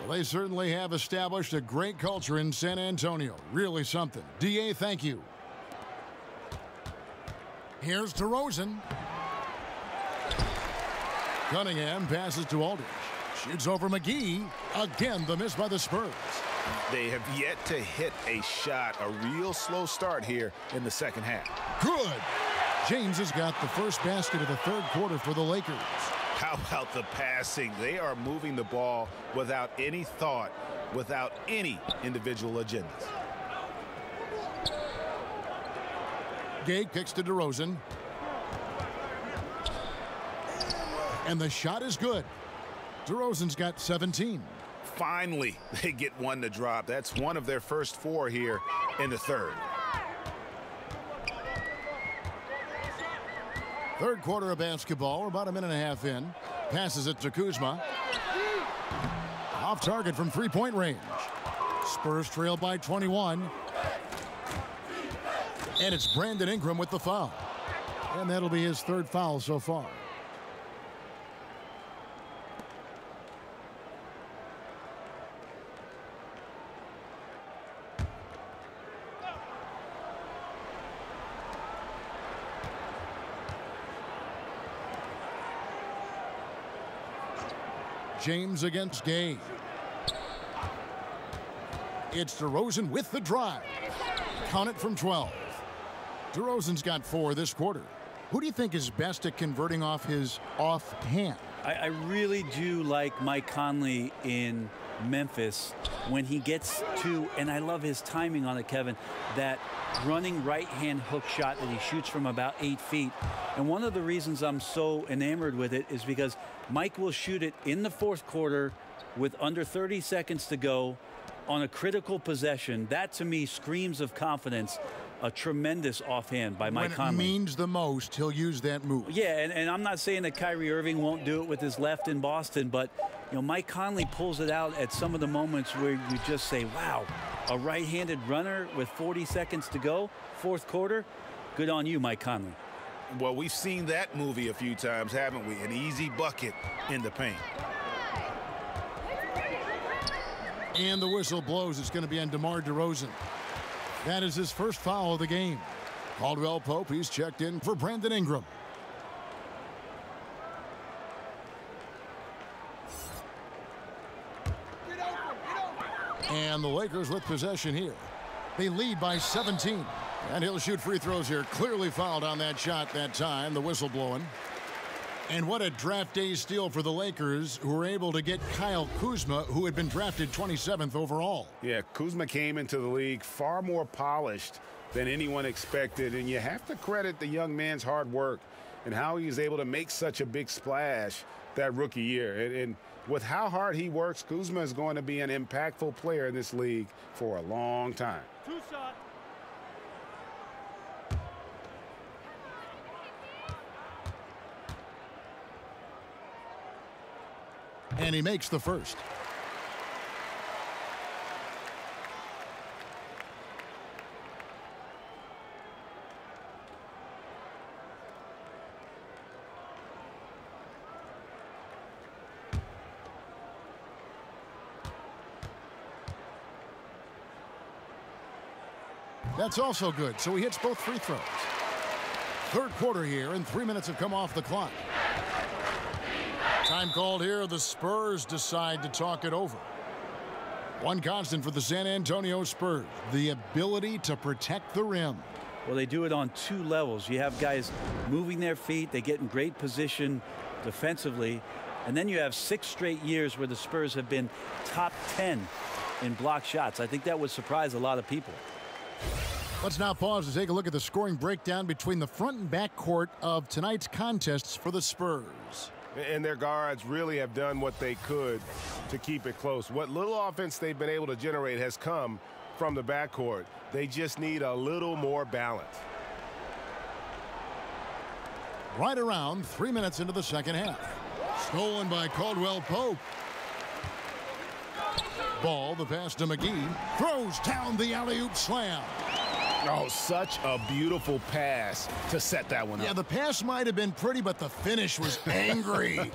Well, they certainly have established a great culture in San Antonio. Really something. D.A., thank you. Here's DeRozan. Cunningham passes to Aldridge. Shoots over McGee. Again, the miss by the Spurs. They have yet to hit a shot, a real slow start here in the second half. Good. James has got the first basket of the third quarter for the Lakers. How about the passing? They are moving the ball without any thought, without any individual agendas. Gay kicks to DeRozan. And the shot is good. DeRozan's got 17. Finally, they get one to drop. That's one of their first 4 here in the third. Third quarter of basketball. We're about a minute and a half in. Passes it to Kuzma. Off target from three-point range. Spurs trail by 21. And it's Brandon Ingram with the foul. And that'll be his 3rd foul so far. James against Gay. It's DeRozan with the drive. Count it from 12. DeRozan's got 4 this quarter. Who do you think is best at converting off his offhand? I really do like Mike Conley in Memphis when he gets to, and I love his timing on it, Kevin, that running right-hand hook shot that he shoots from about 8 feet. And one of the reasons I'm so enamored with it is because Mike will shoot it in the 4th quarter with under 30 seconds to go on a critical possession. That, to me, screams of confidence a tremendous offhand by Mike When Conley. it means the most, he'll use that move. Yeah, and I'm not saying that Kyrie Irving won't do it with his left in Boston, but Mike Conley pulls it out at some of the moments where you just say, wow, a right-handed runner with 40 seconds to go, fourth quarter, good on you, Mike Conley. Well, we've seen that movie a few times, haven't we? An easy bucket in the paint. And the whistle blows. It's going to be on DeMar DeRozan. That is his first foul of the game. Caldwell Pope, he's checked in for Brandon Ingram. And the Lakers with possession here. They lead by 17. And he'll shoot free throws here. Clearly fouled on that shot that time. The whistle blowing. And what a draft day steal for the Lakers, who were able to get Kyle Kuzma, who had been drafted 27th overall. Yeah, Kuzma came into the league far more polished than anyone expected, and you have to credit the young man's hard work and how he was able to make such a big splash that rookie year. And with how hard he works, Kuzma is going to be an impactful player in this league for a long time. Two-shot. And he makes the first. That's also good. So he hits both free throws. Third quarter here, and 3 minutes have come off the clock. Time called here. The Spurs decide to talk it over. One constant for the San Antonio Spurs, the ability to protect the rim. Well, they do it on two levels. You have guys moving their feet. They get in great position defensively. And then you have 6 straight years where the Spurs have been top 10 in block shots. I think that would surprise a lot of people. Let's now pause to take a look at the scoring breakdown between the front and back court of tonight's contests for the Spurs. And their guards really have done what they could to keep it close. What little offense they've been able to generate has come from the backcourt. They just need a little more balance. Right around 3 minutes into the second half. Stolen by Caldwell Pope. Ball, the pass to McGee. Throws down the alley-oop slam. Oh, such a beautiful pass to set that one up. Yeah, the pass might have been pretty, but the finish was angry.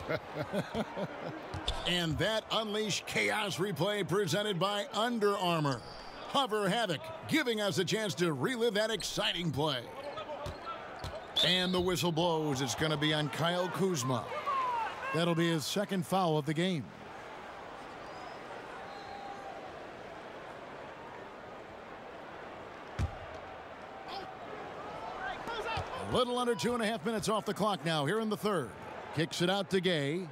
And that unleashed chaos replay presented by Under Armour. Hover Havoc, giving us a chance to relive that exciting play. And the whistle blows. It's going to be on Kyle Kuzma. That'll be his second foul of the game. A little under 2.5 minutes off the clock now here in the third. Kicks it out to Gay.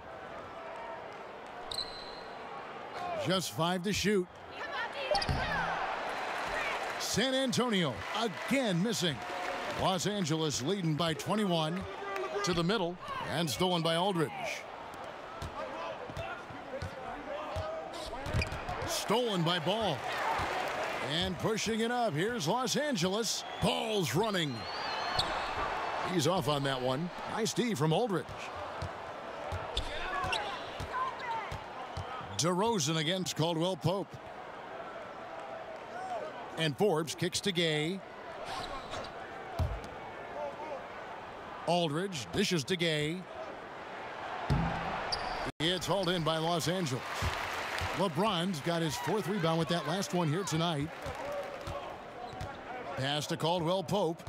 Just 5 to shoot. San Antonio again missing. Los Angeles leading by 21 to the middle and stolen by Aldridge. Stolen by Ball. And pushing it up. Here's Los Angeles. Ball's running. He's off on that one. Nice D from Aldridge. DeRozan against Caldwell Pope. And Forbes kicks to Gay. Aldridge dishes to Gay. It's hauled in by Los Angeles. LeBron's got his 4th rebound with that last one here tonight. Pass to Caldwell Pope.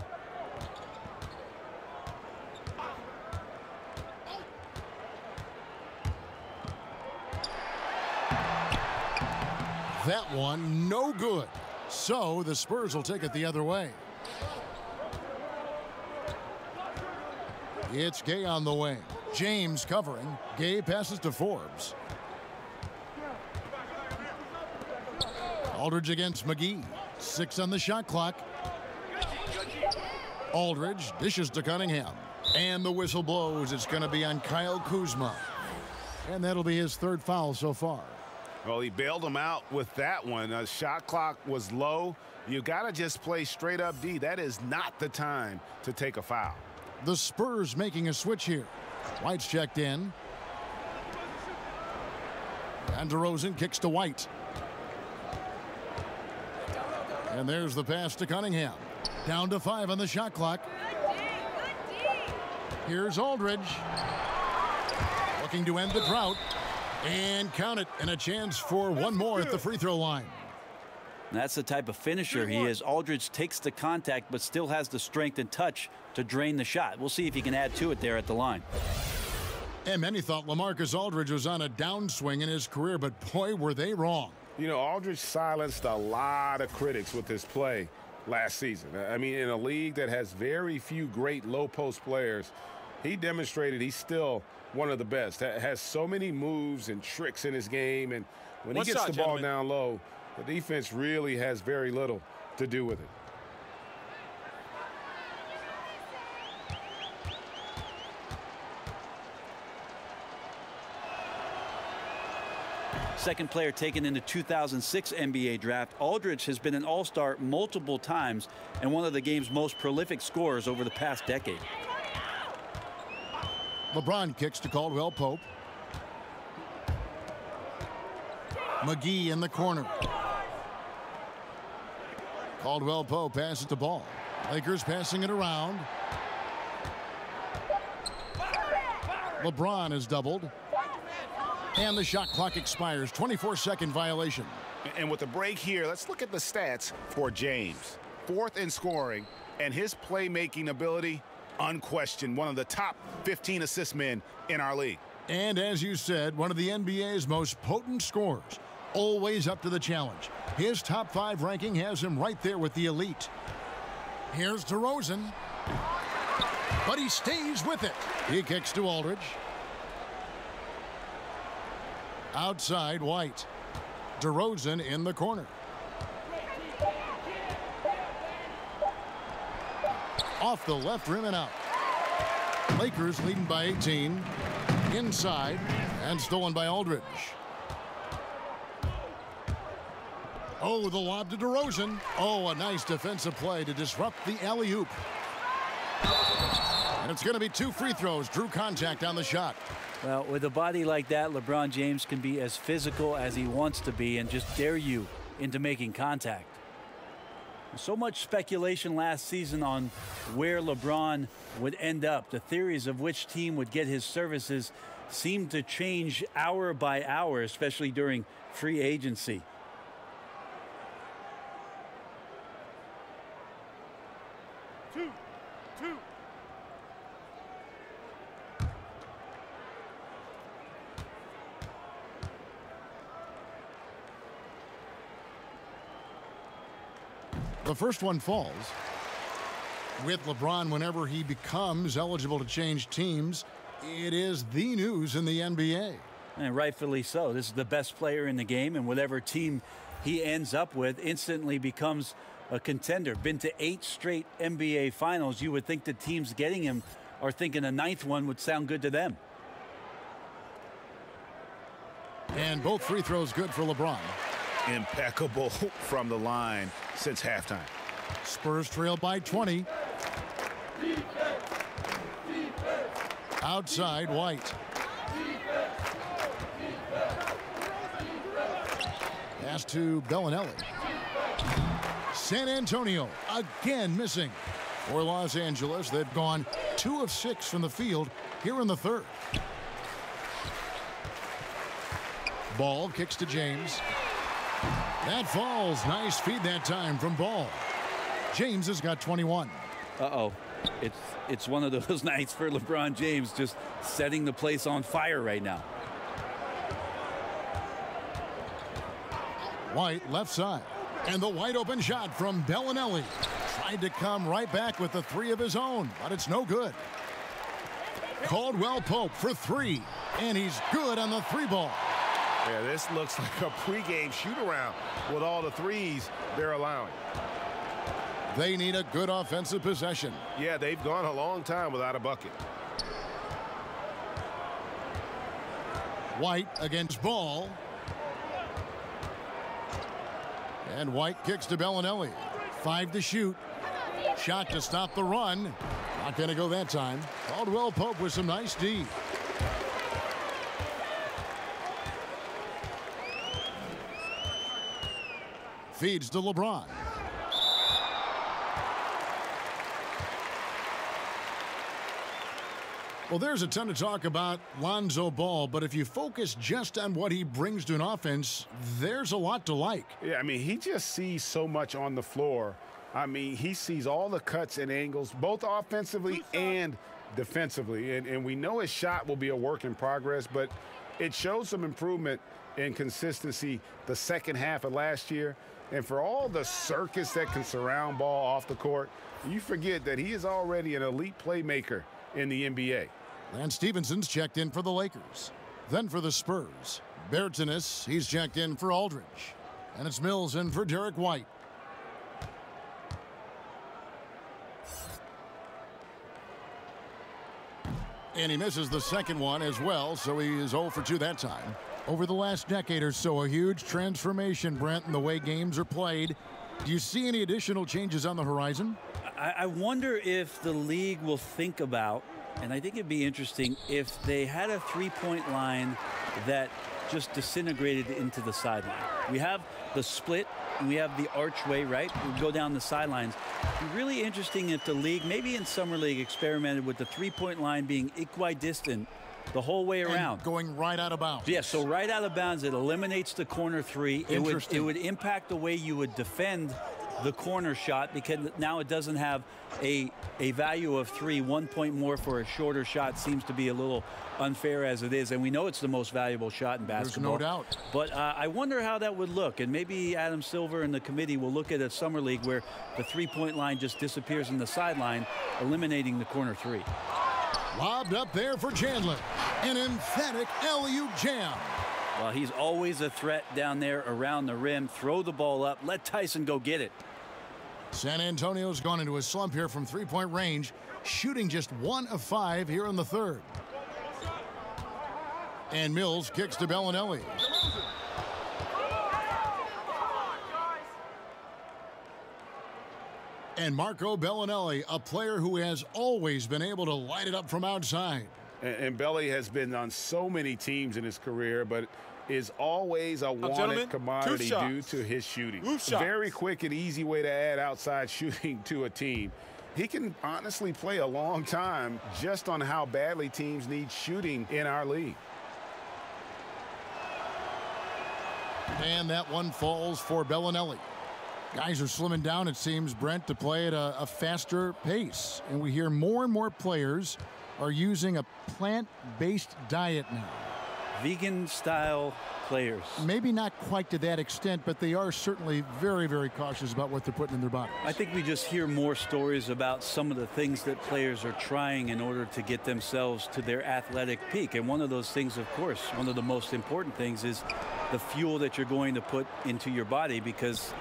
That one no good. So the Spurs will take it the other way. It's Gay on the wing. James covering. Gay passes to Forbes. Aldridge against McGee. 6 on the shot clock. Aldridge dishes to Cunningham. And the whistle blows. It's going to be on Kyle Kuzma. And that'll be his 3rd foul so far. Well, he bailed him out with that one. Shot clock was low. You got to just play straight up D. That is not the time to take a foul. The Spurs making a switch here. White's checked in. And DeRozan kicks to White. And there's the pass to Cunningham. Down to 5 on the shot clock. Here's Aldridge. Looking to end the drought. And count it. And a chance for one more at the free throw line. That's the type of finisher he is. Aldridge takes the contact but still has the strength and touch to drain the shot. We'll see if he can add to it there at the line. And many thought LaMarcus Aldridge was on a downswing in his career, but boy, were they wrong. You know, Aldridge silenced a lot of critics with his play last season. I mean, in a league that has very few great low-post players, he demonstrated he's still one of the best. Has so many moves and tricks in his game, and when he gets the ball down low, the defense really has very little to do with it. Second player taken in the 2006 NBA draft, Aldridge has been an all-star multiple times and one of the game's most prolific scorers over the past decade. LeBron kicks to Caldwell Pope. McGee in the corner. Caldwell Pope passes the ball. Lakers passing it around. LeBron is doubled. And the shot clock expires. 24-second violation. And with the break here, let's look at the stats for James. 4th in scoring, and his playmaking ability, unquestioned, one of the top 15 assist men in our league. And as you said, one of the NBA's most potent scorers. Always up to the challenge. His top 5 ranking has him right there with the elite. Here's DeRozan. But he stays with it. He kicks to Aldridge. Outside White. DeRozan in the corner. Off the left rim and out. Lakers leading by 18. Inside and stolen by Aldridge. Oh, the lob to DeRozan. Oh, a nice defensive play to disrupt the alley-oop. And it's going to be 2 free throws. Drew contact on the shot. Well, with a body like that, LeBron James can be as physical as he wants to be and just dare you into making contact. So much speculation last season on where LeBron would end up. The theories of which team would get his services seemed to change hour by hour, especially during free agency. The first one falls. With LeBron, whenever he becomes eligible to change teams, it is the news in the NBA. And rightfully so. This is the best player in the game, and whatever team he ends up with instantly becomes a contender. Been to 8 straight NBA finals. You would think the teams getting him are thinking a 9th one would sound good to them. And both free throws good for LeBron. Impeccable from the line since halftime. Spurs trail by 20. Outside White. Pass to Bellinelli. San Antonio again missing. For Los Angeles, they've gone 2 of 6 from the field here in the third. Ball kicks to James. That falls. Nice feed that time from Ball. James has got 21. Uh-oh. It's one of those nights for LeBron James, just setting the place on fire right now. White left side. And the wide open shot from Bellinelli. Tried to come right back with the 3 of his own, but it's no good. Caldwell Pope for 3. And he's good on the 3 ball. Yeah, this looks like a pregame shoot-around with all the threes they're allowing. They need a good offensive possession. Yeah, they've gone a long time without a bucket. White against Ball. And White kicks to Bellinelli. 5 to shoot. Shot to stop the run. Not going to go that time. Caldwell Pope with some nice D. Feeds to LeBron. Well, there's a ton to talk about Lonzo Ball, but if you focus just on what he brings to an offense, there's a lot to like. Yeah, I mean, he just sees so much on the floor. I mean, he sees all the cuts and angles, both offensively and defensively. And we know his shot will be a work in progress, but it showed some improvement in consistency the second half of last year. And for all the circus that can surround Ball off the court, you forget that he is already an elite playmaker in the NBA. Lance Stephenson's checked in for the Lakers. Then for the Spurs, Bertans, he's checked in for Aldridge. And it's Mills in for Derek White. And he misses the second one as well, so he is 0 for 2 that time. Over the last decade or so, a huge transformation, Brent, in the way games are played. Do you see any additional changes on the horizon? I wonder if the league will think about, and I think it'd be interesting, if they had a three-point line that just disintegrated into the sideline. We have the split, and we have the archway, right? We go down the sidelines. It'd be really interesting if the league, maybe in Summer League, experimented with the three-point line being equidistant the whole way around. And going right out of bounds. Yeah, so right out of bounds, it eliminates the corner three. It would impact the way you would defend the corner shot, because now it doesn't have a value of 3. 1 point more for a shorter shot seems to be a little unfair as it is, and we know it's the most valuable shot in basketball. There's no doubt. But I wonder how that would look, and maybe Adam Silver and the committee will look at a summer league where the three-point line just disappears in the sideline, eliminating the corner three. Lobbed up there for Chandler. An emphatic alley-oop jam. Well, he's always a threat down there around the rim. Throw the ball up. Let Tyson go get it. San Antonio's gone into a slump here from three-point range, shooting just 1 of 5 here in the third. And Mills kicks to Bellinelli. And Marco Bellinelli, a player who has always been able to light it up from outside. And Belly has been on so many teams in his career, but is always a wanted commodity due to his shooting. Very quick and easy way to add outside shooting to a team. He can honestly play a long time just on how badly teams need shooting in our league. And that one falls for Bellinelli. Guys are slimming down, it seems, Brent, to play at a faster pace. And we hear more and more players are using a plant-based diet now. Vegan-style players. Maybe not quite to that extent, but they are certainly very, very cautious about what they're putting in their bodies. I think we just hear more stories about some of the things that players are trying in order to get themselves to their athletic peak. And one of those things, of course, one of the most important things is the fuel that you're going to put into your body, because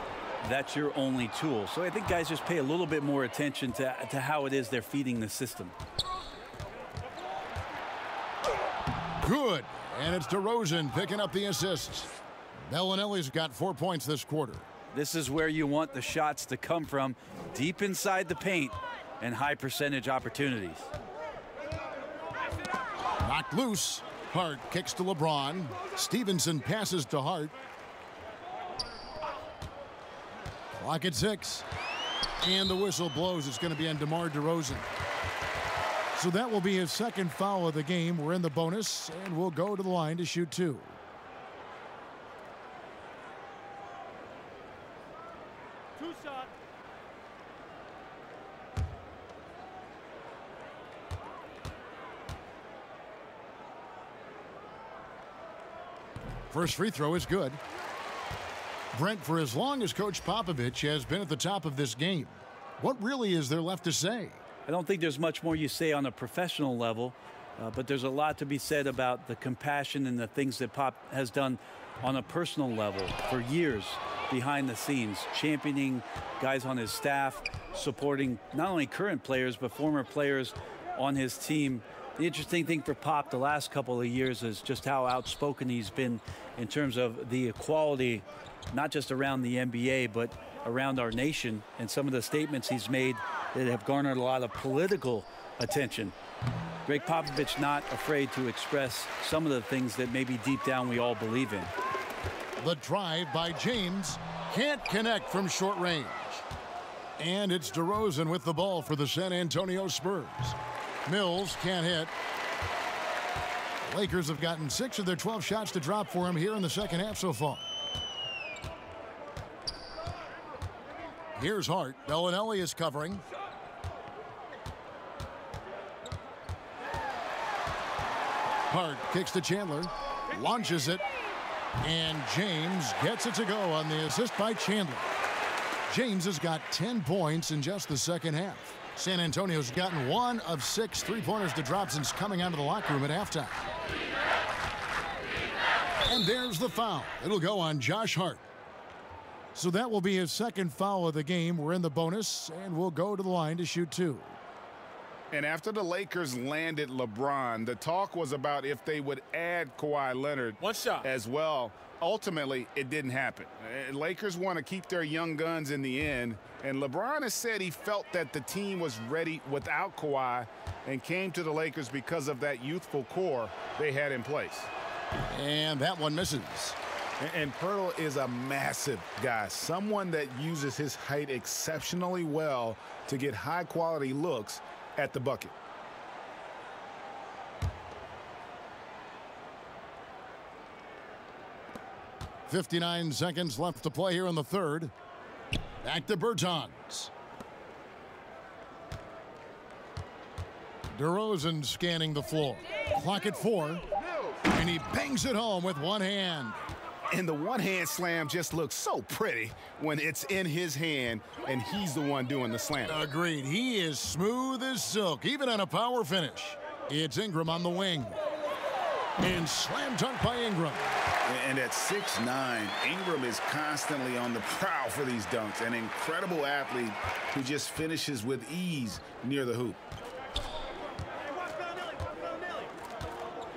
that's your only tool. So I think guys just pay a little bit more attention to how it is they're feeding the system. Good. And it's DeRozan picking up the assists. Bellinelli's got 4 points this quarter. This is where you want the shots to come from, deep inside the paint and high percentage opportunities. Knocked loose. Hart kicks to LeBron. Stevenson passes to Hart. Clock at 6. And the whistle blows. It's going to be on DeMar DeRozan. So that will be his second foul of the game. We're in the bonus, and we'll go to the line to shoot 2. Two-shot. First free throw is good. Brent, for as long as Coach Popovich has been at the top of this game, what really is there left to say? I don't think there's much more you say on a professional level, but there's a lot to be said about the compassion and the things that Pop has done on a personal level for years behind the scenes, championing guys on his staff, supporting not only current players but former players on his team The interesting thing for Pop the last couple of years is just how outspoken he's been in terms of the equality, not just around the NBA, but around our nation, and some of the statements he's made that have garnered a lot of political attention. Greg Popovich not afraid to express some of the things that maybe deep down we all believe in. The drive by James can't connect from short range. And it's DeRozan with the ball for the San Antonio Spurs. Mills can't hit. Lakers have gotten 6 of their 12 shots to drop for him here in the second half so far. Here's Hart. Bellinelli is covering. Hart kicks to Chandler, launches it, and James gets it to go on the assist by Chandler. James has got 10 points in just the second half. San Antonio's gotten 1 of 6 three-pointers to drop since coming out of the locker room at halftime. And there's the foul. It'll go on Josh Hart. So that will be his second foul of the game. We're in the bonus, and we'll go to the line to shoot 2. And after the Lakers landed LeBron, the talk was about if they would add Kawhi Leonard as well. Ultimately, it didn't happen. Lakers want to keep their young guns in the end, and LeBron has said he felt that the team was ready without Kawhi and came to the Lakers because of that youthful core they had in place. And that one misses. And Poeltl is a massive guy, someone that uses his height exceptionally well to get high-quality looks at the bucket. .59 seconds left to play here in the third. Back to Bertans. DeRozan scanning the floor. Clock at 4. And he bangs it home with one hand. And the one-hand slam just looks so pretty when it's in his hand and he's the one doing the slam. Agreed. He is smooth as silk, even on a power finish. It's Ingram on the wing. And slam dunk by Ingram. And at 6'9", Ingram is constantly on the prowl for these dunks. An incredible athlete who just finishes with ease near the hoop.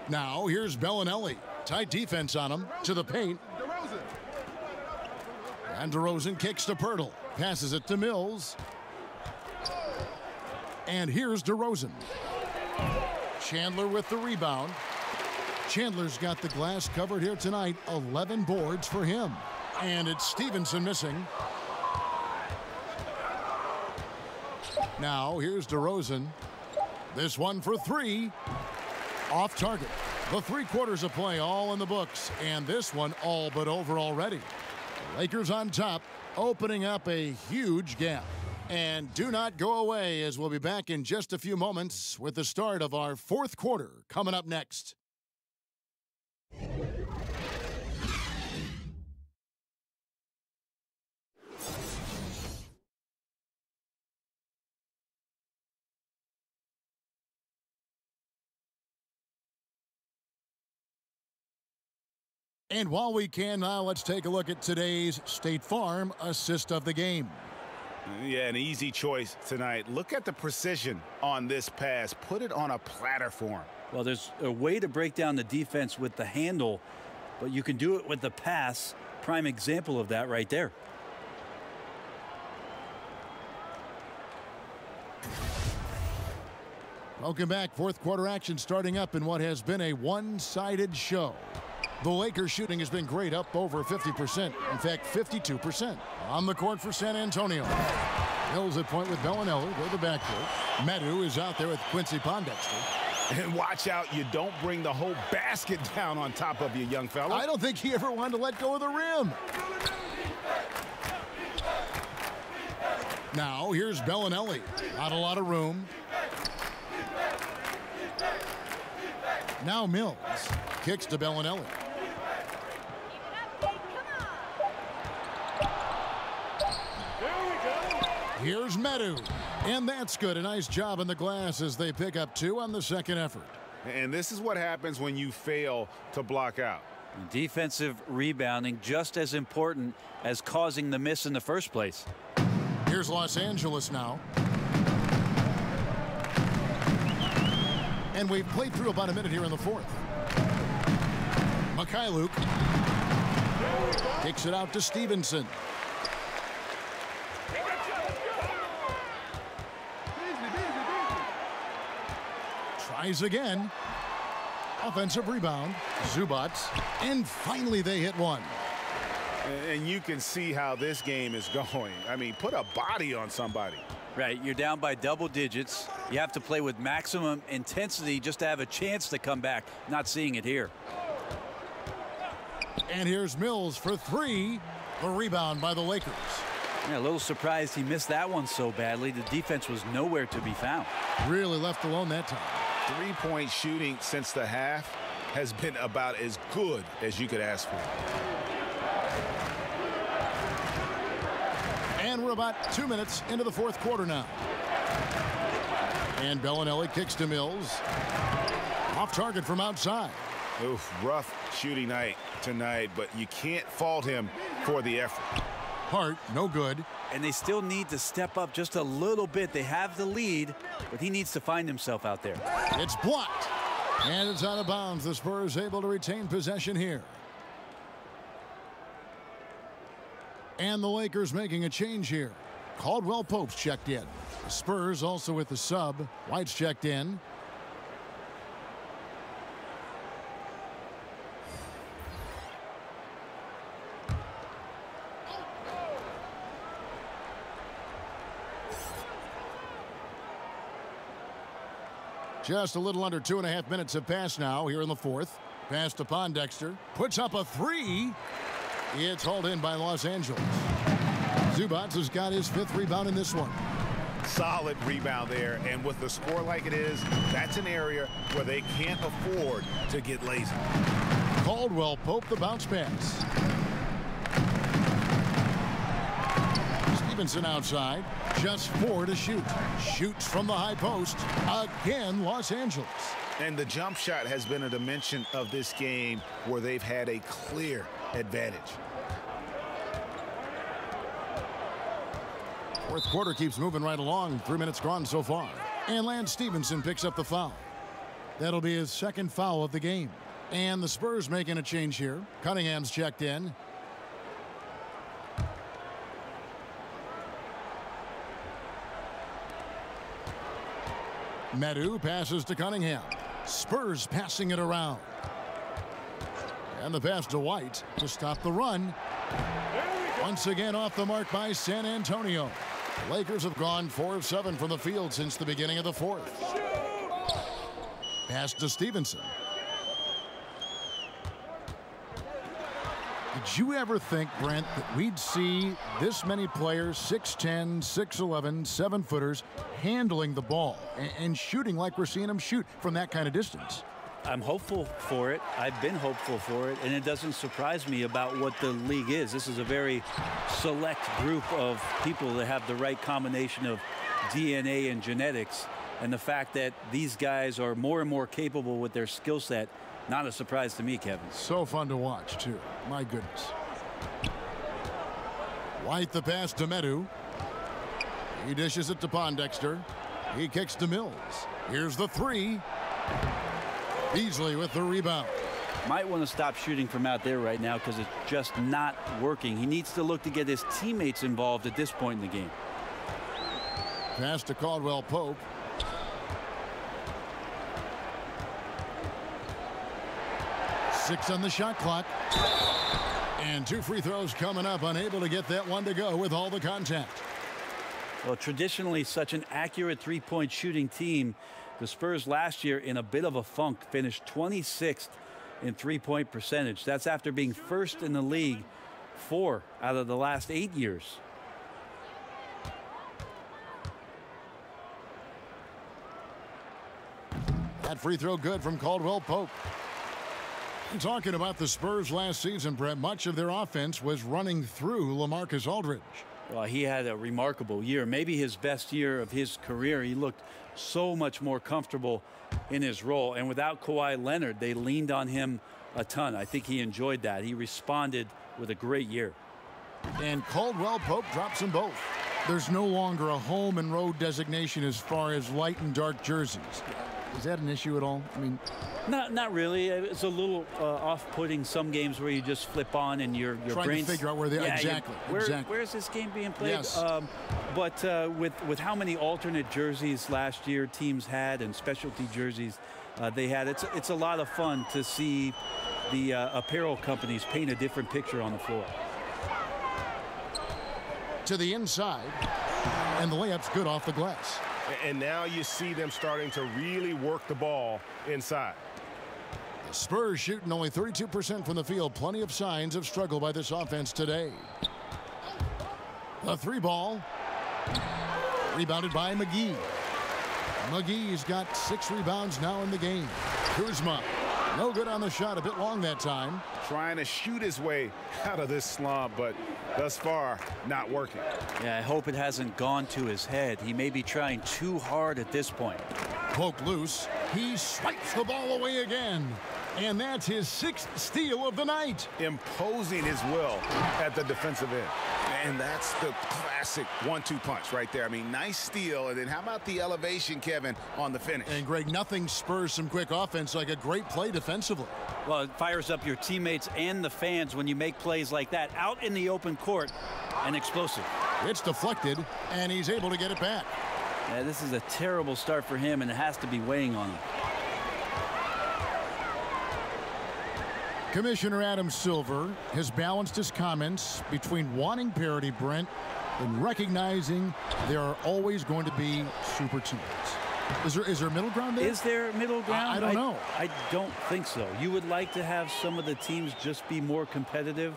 Now here's Bellinelli. Tight defense on him. To the paint. And DeRozan kicks to Poeltl. Passes it to Mills. And here's DeRozan. Chandler with the rebound. Chandler's got the glass covered here tonight. 11 boards for him. And it's Stevenson missing. Now here's DeRozan. This one for 3. Off target. The 3 quarters of play all in the books. And this one all but over already. Lakers on top, opening up a huge gap. And do not go away, as we'll be back in just a few moments with the start of our 4th quarter coming up next. And while we can now, let's take a look at today's State Farm assist of the game. Yeah, an easy choice tonight. Look at the precision on this pass. Put it on a platter for him. Well, there's a way to break down the defense with the handle, but you can do it with the pass. Prime example of that right there. Welcome back. 4th quarter action starting up in what has been a one-sided show. The Lakers shooting has been great, up over 50%. In fact, 52%. On the court for San Antonio. Mills at point with Bellinelli. Go to the backcourt. Medu is out there with Quincy Pondexter. And watch out, you don't bring the whole basket down on top of you, young fella. I don't think he ever wanted to let go of the rim. Now, here's Bellinelli. Not a lot of room. Now Mills kicks to Bellinelli. Here's Medu. And that's good. A nice job in the glass as they pick up 2 on the second effort. And this is what happens when you fail to block out. Defensive rebounding just as important as causing the miss in the first place. Here's Los Angeles now. And we've played through about a minute here in the fourth. Mikhailuk kicks it out to Stevenson. Tries again. Offensive rebound. Zubac. And finally they hit one. And you can see how this game is going. I mean, put a body on somebody. Right, you're down by double digits. You have to play with maximum intensity just to have a chance to come back. Not seeing it here. And here's Mills for three. The rebound by the Lakers. Yeah, a little surprised he missed that one so badly. The defense was nowhere to be found. Really left alone that time. Three-point shooting since the half has been about as good as you could ask for. And we're about 2 minutes into the fourth quarter now. And Bellinelli kicks to Mills. Off target from outside. Oof, rough shooting night tonight, but you can't fault him for the effort. Hart, no good. And they still need to step up just a little bit. They have the lead, but he needs to find himself out there. It's blocked. And it's out of bounds. The Spurs able to retain possession here. And the Lakers making a change here. Caldwell Pope's checked in. The Spurs also with the sub. White's checked in. Just a little under 2.5 minutes have passed now here in the fourth. Pass to Pondexter. Puts up a three. It's hauled in by Los Angeles. Zubac has got his fifth rebound in this one. Solid rebound there, and with the score like it is, that's an area where they can't afford to get lazy. Caldwell Pope the bounce pass. Stevenson outside. Just 4 to shoot. Shoots from the high post. Again, Los Angeles. And the jump shot has been a dimension of this game where they've had a clear advantage. Fourth quarter keeps moving right along. 3 minutes gone so far. And Lance Stevenson picks up the foul. That'll be his second foul of the game. And the Spurs making a change here. Cunningham's checked in. Medu passes to Cunningham. Spurs passing it around. And the pass to White to stop the run. Once again off the mark by San Antonio. The Lakers have gone 4 of 7 from the field since the beginning of the fourth. Pass to Stevenson. Did you ever think, Brent, that we'd see this many players, 6'10", 6'11", 7-footers, handling the ball and shooting like we're seeing them shoot from that kind of distance? I'm hopeful for it. I've been hopeful for it, and it doesn't surprise me about what the league is. This is a very select group of people that have the right combination of DNA and genetics, and the fact that these guys are more and more capable with their skill set, not a surprise to me, Kevin. So fun to watch, too. My goodness. White the pass to Medu. He dishes it to Pondexter. He kicks to Mills. Here's the three. Beasley with the rebound. Might want to stop shooting from out there right now because it's just not working. He needs to look to get his teammates involved at this point in the game. Pass to Caldwell Pope. Six on the shot clock. And 2 free throws coming up. Unable to get that one to go with all the contact. Well, traditionally such an accurate three-point shooting team. The Spurs last year in a bit of a funk finished 26th in three-point percentage. That's after being first in the league 4 out of the last 8 years. That free throw good from Caldwell Pope. And talking about the Spurs last season, Brett, much of their offense was running through LaMarcus Aldridge. Well, he had a remarkable year, maybe his best year of his career. He looked so much more comfortable in his role. And without Kawhi Leonard, they leaned on him a ton. I think he enjoyed that. He responded with a great year. And Caldwell Pope drops them both. There's no longer a home and road designation as far as light and dark jerseys. Is that an issue at all? I mean, not really. It's a little off-putting some games where you just flip on and your trying brain's to figure out where they are. Exactly. Where's this game being played? Yes. But with how many alternate jerseys last year teams had and specialty jerseys they had, it's a lot of fun to see the apparel companies paint a different picture on the floor. To the inside, and the layup's good off the glass. And now you see them starting to really work the ball inside. The Spurs shooting only 32% from the field. Plenty of signs of struggle by this offense today. The 3-ball. Rebounded by McGee. McGee's got 6 rebounds now in the game. Kuzma, no good on the shot. A bit long that time. Trying to shoot his way out of this slump, but thus far, not working. Yeah, I hope it hasn't gone to his head. He may be trying too hard at this point. Poked loose. He swipes the ball away again. And that's his 6th steal of the night. Imposing his will at the defensive end. And that's the classic 1-2 punch right there. I mean, nice steal. And then how about the elevation, Kevin, on the finish? And, Greg, nothing spurs some quick offense like a great play defensively. Well, it fires up your teammates and the fans when you make plays like that out in the open court and explosive. It's deflected, and he's able to get it back. Yeah, this is a terrible start for him, and it has to be weighing on him. Commissioner Adam Silver has balanced his comments between wanting parity, Brent, and recognizing there are always going to be super teams. Is there middle ground there? Is there middle ground? I don't know. I don't think so. You would like to have some of the teams just be more competitive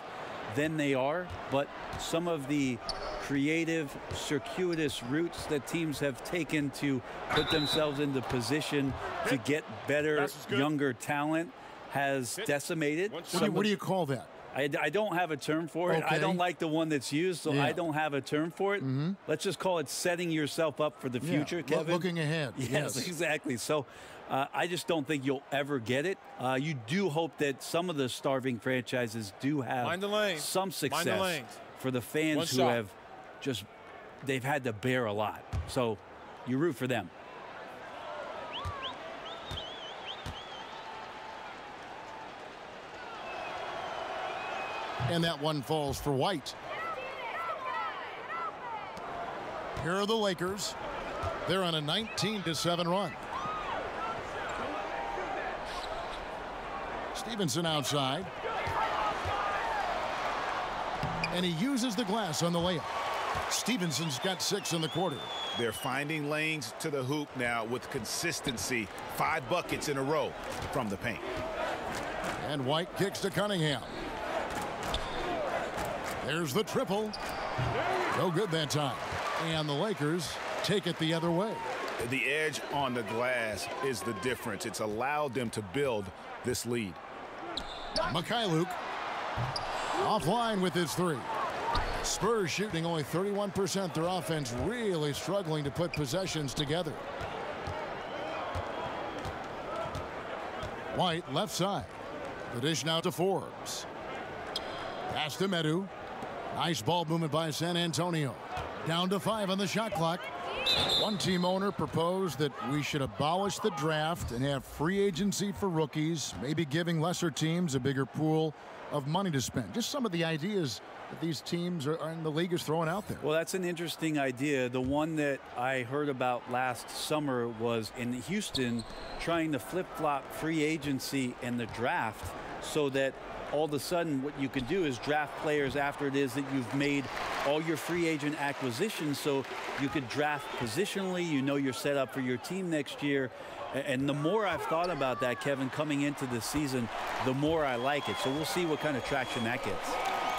than they are, but some of the creative, circuitous routes that teams have taken to put themselves into position to get better, younger talent has decimated. What do you call that? I don't have a term for it. Okay. I don't like the one that's used, so I don't have a term for it. Let's just call it setting yourself up for the future, Kevin. Looking ahead. Yes, exactly. So I just don't think you'll ever get it. You do hope that some of the starving franchises do have some success for the fans who have just, they've had to bear a lot. So you root for them. And that one falls for White. Here are the Lakers. They're on a 19-7 run. Stevenson outside. And he uses the glass on the layup. Stevenson's got 6 in the quarter. They're finding lanes to the hoop now with consistency. 5 buckets in a row from the paint. And White kicks to Cunningham. There's the triple. No good that time. And the Lakers take it the other way. The edge on the glass is the difference. It's allowed them to build this lead. Mikhailuk offline with his 3. Spurs shooting only 31%. Their offense really struggling to put possessions together. White left side. The dish now to Forbes. Pass to Medu. Nice ball movement by San Antonio. Down to 5 on the shot clock. One team owner proposed that we should abolish the draft and have free agency for rookies, maybe giving lesser teams a bigger pool of money to spend. Just some of the ideas that these teams are in the league is throwing out there. Well, that's an interesting idea. The one that I heard about last summer was in Houston trying to flip-flop free agency and the draft so that all of a sudden what you can do is draft players after it is that you've made all your free agent acquisitions, so you could draft positionally. You know you're set up for your team next year. And the more I've thought about that, Kevin, coming into the season, the more I like it. So we'll see what kind of traction that gets.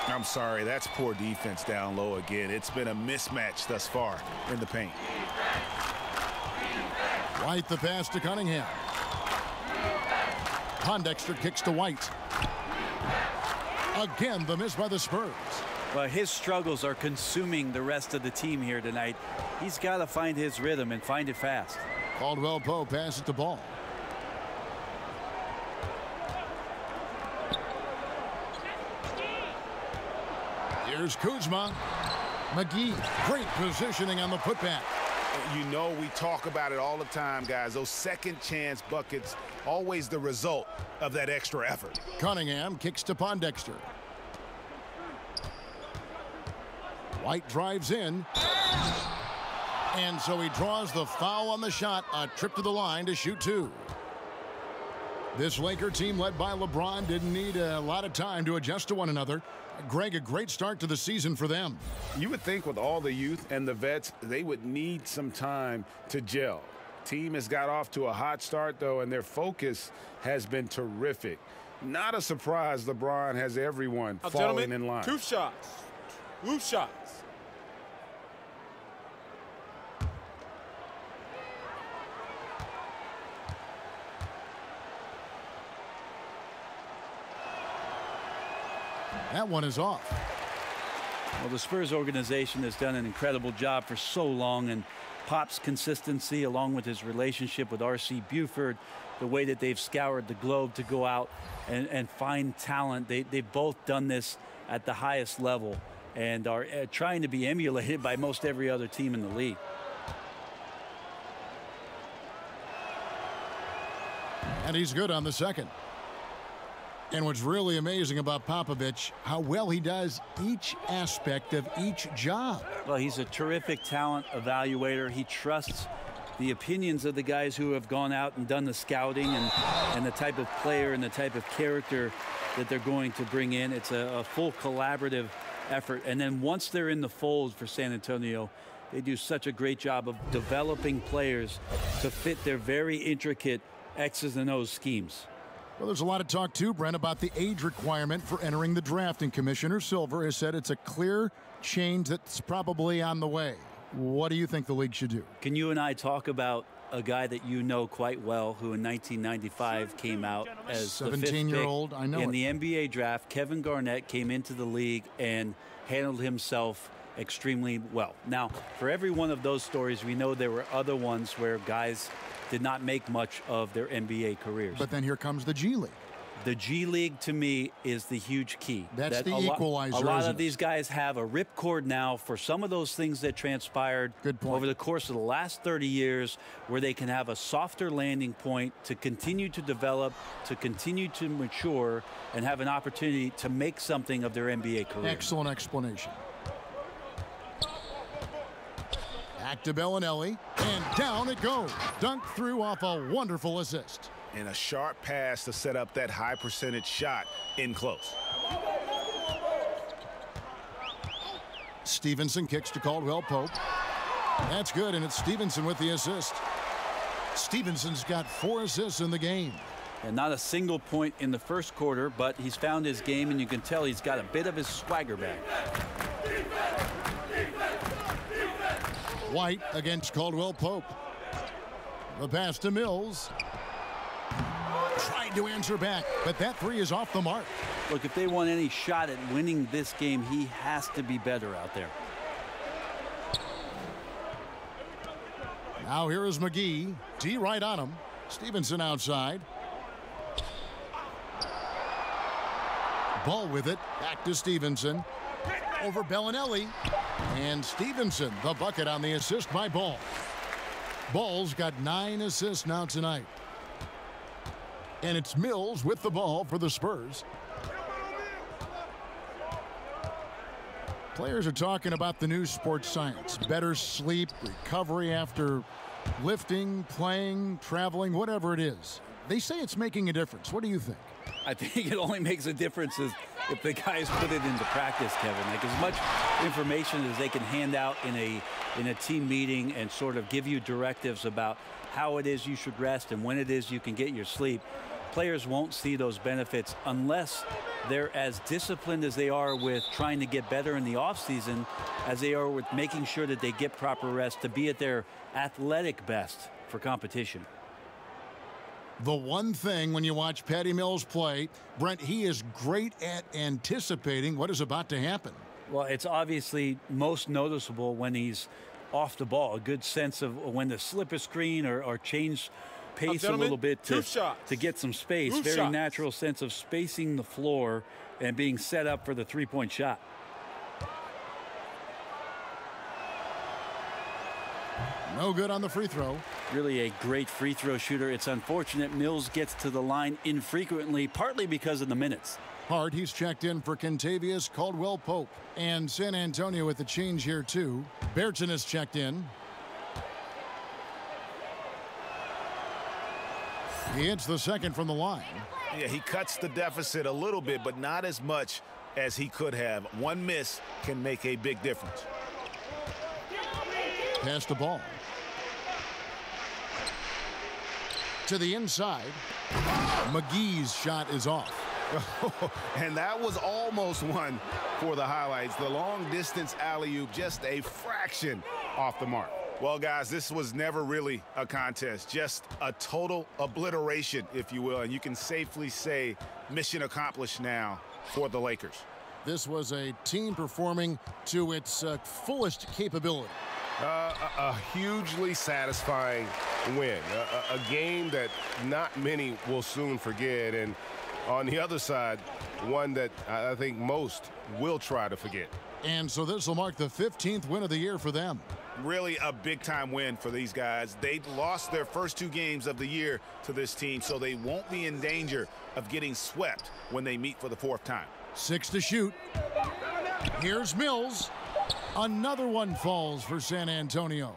I'm sorry, that's poor defense down low again. It's been a mismatch thus far in the paint. White the pass to Cunningham. Pondexter kicks to White. Again, the miss by the Spurs. Well, his struggles are consuming the rest of the team here tonight. He's got to find his rhythm and find it fast. Caldwell Poe passes the ball. Here's Kuzma. McGee, great positioning on the putback. You know, we talk about it all the time, guys. Those second chance buckets, always the result of that extra effort. Cunningham kicks to Pondexter. White drives in. And so he draws the foul on the shot. A trip to the line to shoot two. This Laker team led by LeBron didn't need a lot of time to adjust to one another. Greg, a great start to the season for them. You would think with all the youth and the vets, they would need some time to gel. Team has got off to a hot start, though, and their focus has been terrific. Not a surprise LeBron has everyone falling in line. 2 shots. 2 shots. That one is off. Well, the Spurs organization has done an incredible job for so long, and Pop's consistency, along with his relationship with R.C. Buford, the way that they've scoured the globe to go out and find talent, they've both done this at the highest level and are trying to be emulated by most every other team in the league. And he's good on the second. And what's really amazing about Popovich, how well he does each aspect of each job. Well, he's a terrific talent evaluator. He trusts the opinions of the guys who have gone out and done the scouting and the type of player and the type of character that they're going to bring in. It's a full collaborative effort. And then once they're in the fold for San Antonio, they do such a great job of developing players to fit their very intricate X's and O's schemes. Well, there's a lot of talk, too, Brent, about the age requirement for entering the draft, and Commissioner Silver has said it's a clear change that's probably on the way. What do you think the league should do? Can you and I talk about a guy that you know quite well who in 1995 came out as 17-year-old, I know in the NBA draft? Kevin Garnett came into the league and handled himself extremely well. Now, for every one of those stories, we know there were other ones where guys did not make much of their NBA careers. But then here comes the G League. The G League, to me, is the huge key. That's the equalizer. A lot of these guys have a ripcord now for some of those things that transpired over the course of the last 30 years, where they can have a softer landing point to continue to develop, to continue to mature, and have an opportunity to make something of their NBA career. Excellent explanation. Back to Bellinelli, and down it goes. Dunked through off a wonderful assist. And a sharp pass to set up that high percentage shot in close. Stevenson kicks to Caldwell Pope. That's good, and it's Stevenson with the assist. Stevenson's got 4 assists in the game. And not a single point in the first quarter, but he's found his game, and you can tell he's got a bit of his swagger back. White against Caldwell Pope. The pass to Mills. Tried to answer back, but that three is off the mark. Look, if they want any shot at winning this game, he has to be better out there. Now here is McGee. D right on him. Stevenson outside. Ball with it. Back to Stevenson. Over Bellinelli. And Stevenson, the bucket on the assist by Ball. Ball's got 9 assists now tonight. And it's Mills with the ball for the Spurs. Players are talking about the new sports science. Better sleep, recovery after lifting, playing, traveling, whatever it is. They say it's making a difference. What do you think? I think it only makes a difference if the guys put it into practice, Kevin. Like, as much information as they can hand out in a team meeting and sort of give you directives about how it is you should rest and when it is you can get your sleep, players won't see those benefits unless they're as disciplined as they are with trying to get better in the offseason as they are with making sure that they get proper rest to be at their athletic best for competition. The one thing when you watch Patty Mills play, Brent, he is great at anticipating what is about to happen. Well, it's obviously most noticeable when he's off the ball. A good sense of when to slip a screen or change pace a little bit to get some space. Very natural sense of spacing the floor and being set up for the three-point shot. No good on the free throw. Really a great free throw shooter. It's unfortunate Mills gets to the line infrequently, partly because of the minutes. Hart, he's checked in for Kentavious Caldwell-Pope. And San Antonio with the change here, too. Berton is checked in. He hits the second from the line. Yeah, he cuts the deficit a little bit, but not as much as he could have. One miss can make a big difference. Pass the ball. To the inside. McGee's shot is off. And that was almost one for the highlights. The long-distance alley-oop, just a fraction off the mark. Well, guys, this was never really a contest, just a total obliteration, if you will. And you can safely say mission accomplished now for the Lakers. This was a team performing to its fullest capability. A hugely satisfying win, a game that not many will soon forget, and on the other side, one that I think most will try to forget. And so this will mark the 15th win of the year for them. Really a big-time win for these guys. They lost their first 2 games of the year to this team, so they won't be in danger of getting swept when they meet for the 4th time. 6 to shoot. Here's Mills. Another one falls for San Antonio.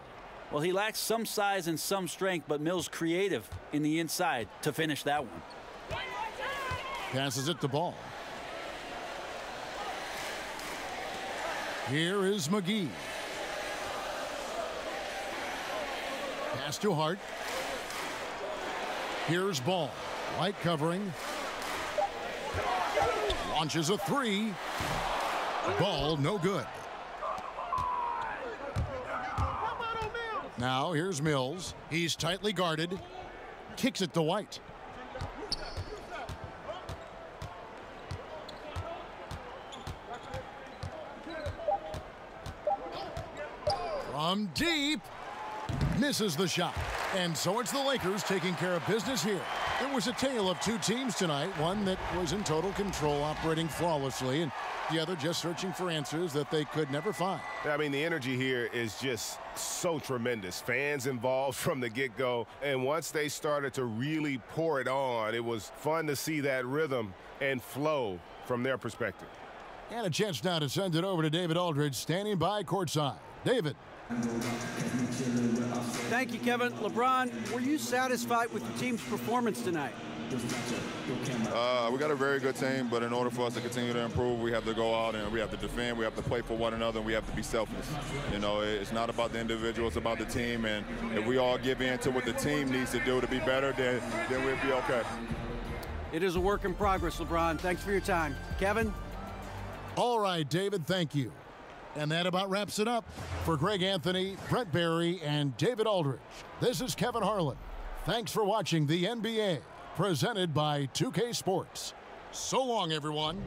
Well, he lacks some size and some strength, but Mills creative in the inside to finish that one. Passes it to Ball. Here is McGee. Pass to Hart. Here's Ball. Light covering. Launches a 3. Ball no good. Now here's Mills. He's tightly guarded. Kicks it to White. From deep. Misses the shot. And so it's the Lakers taking care of business here. It was a tale of 2 teams tonight. One that was in total control, operating flawlessly, and the other just searching for answers that they could never find. I mean, the energy here is just so tremendous. Fans involved from the get-go, and once they started to really pour it on, it was fun to see that rhythm and flow from their perspective. And a chance now to send it over to David Aldridge, standing by courtside. David. Thank you, Kevin. LeBron, were you satisfied with the team's performance tonight? We got a very good team, but in order for us to continue to improve, we have to go out and we have to defend, we have to play for one another, and we have to be selfless. You know, it's not about the individual, it's about the team, and if we all give in to what the team needs to do to be better, then we'll be okay. It is a work in progress, LeBron. Thanks for your time. Kevin? All right, David, thank you. And that about wraps it up. For Greg Anthony, Brett Barry, and David Aldridge, this is Kevin Harlan. Thanks for watching the NBA, presented by 2K Sports. So long, everyone.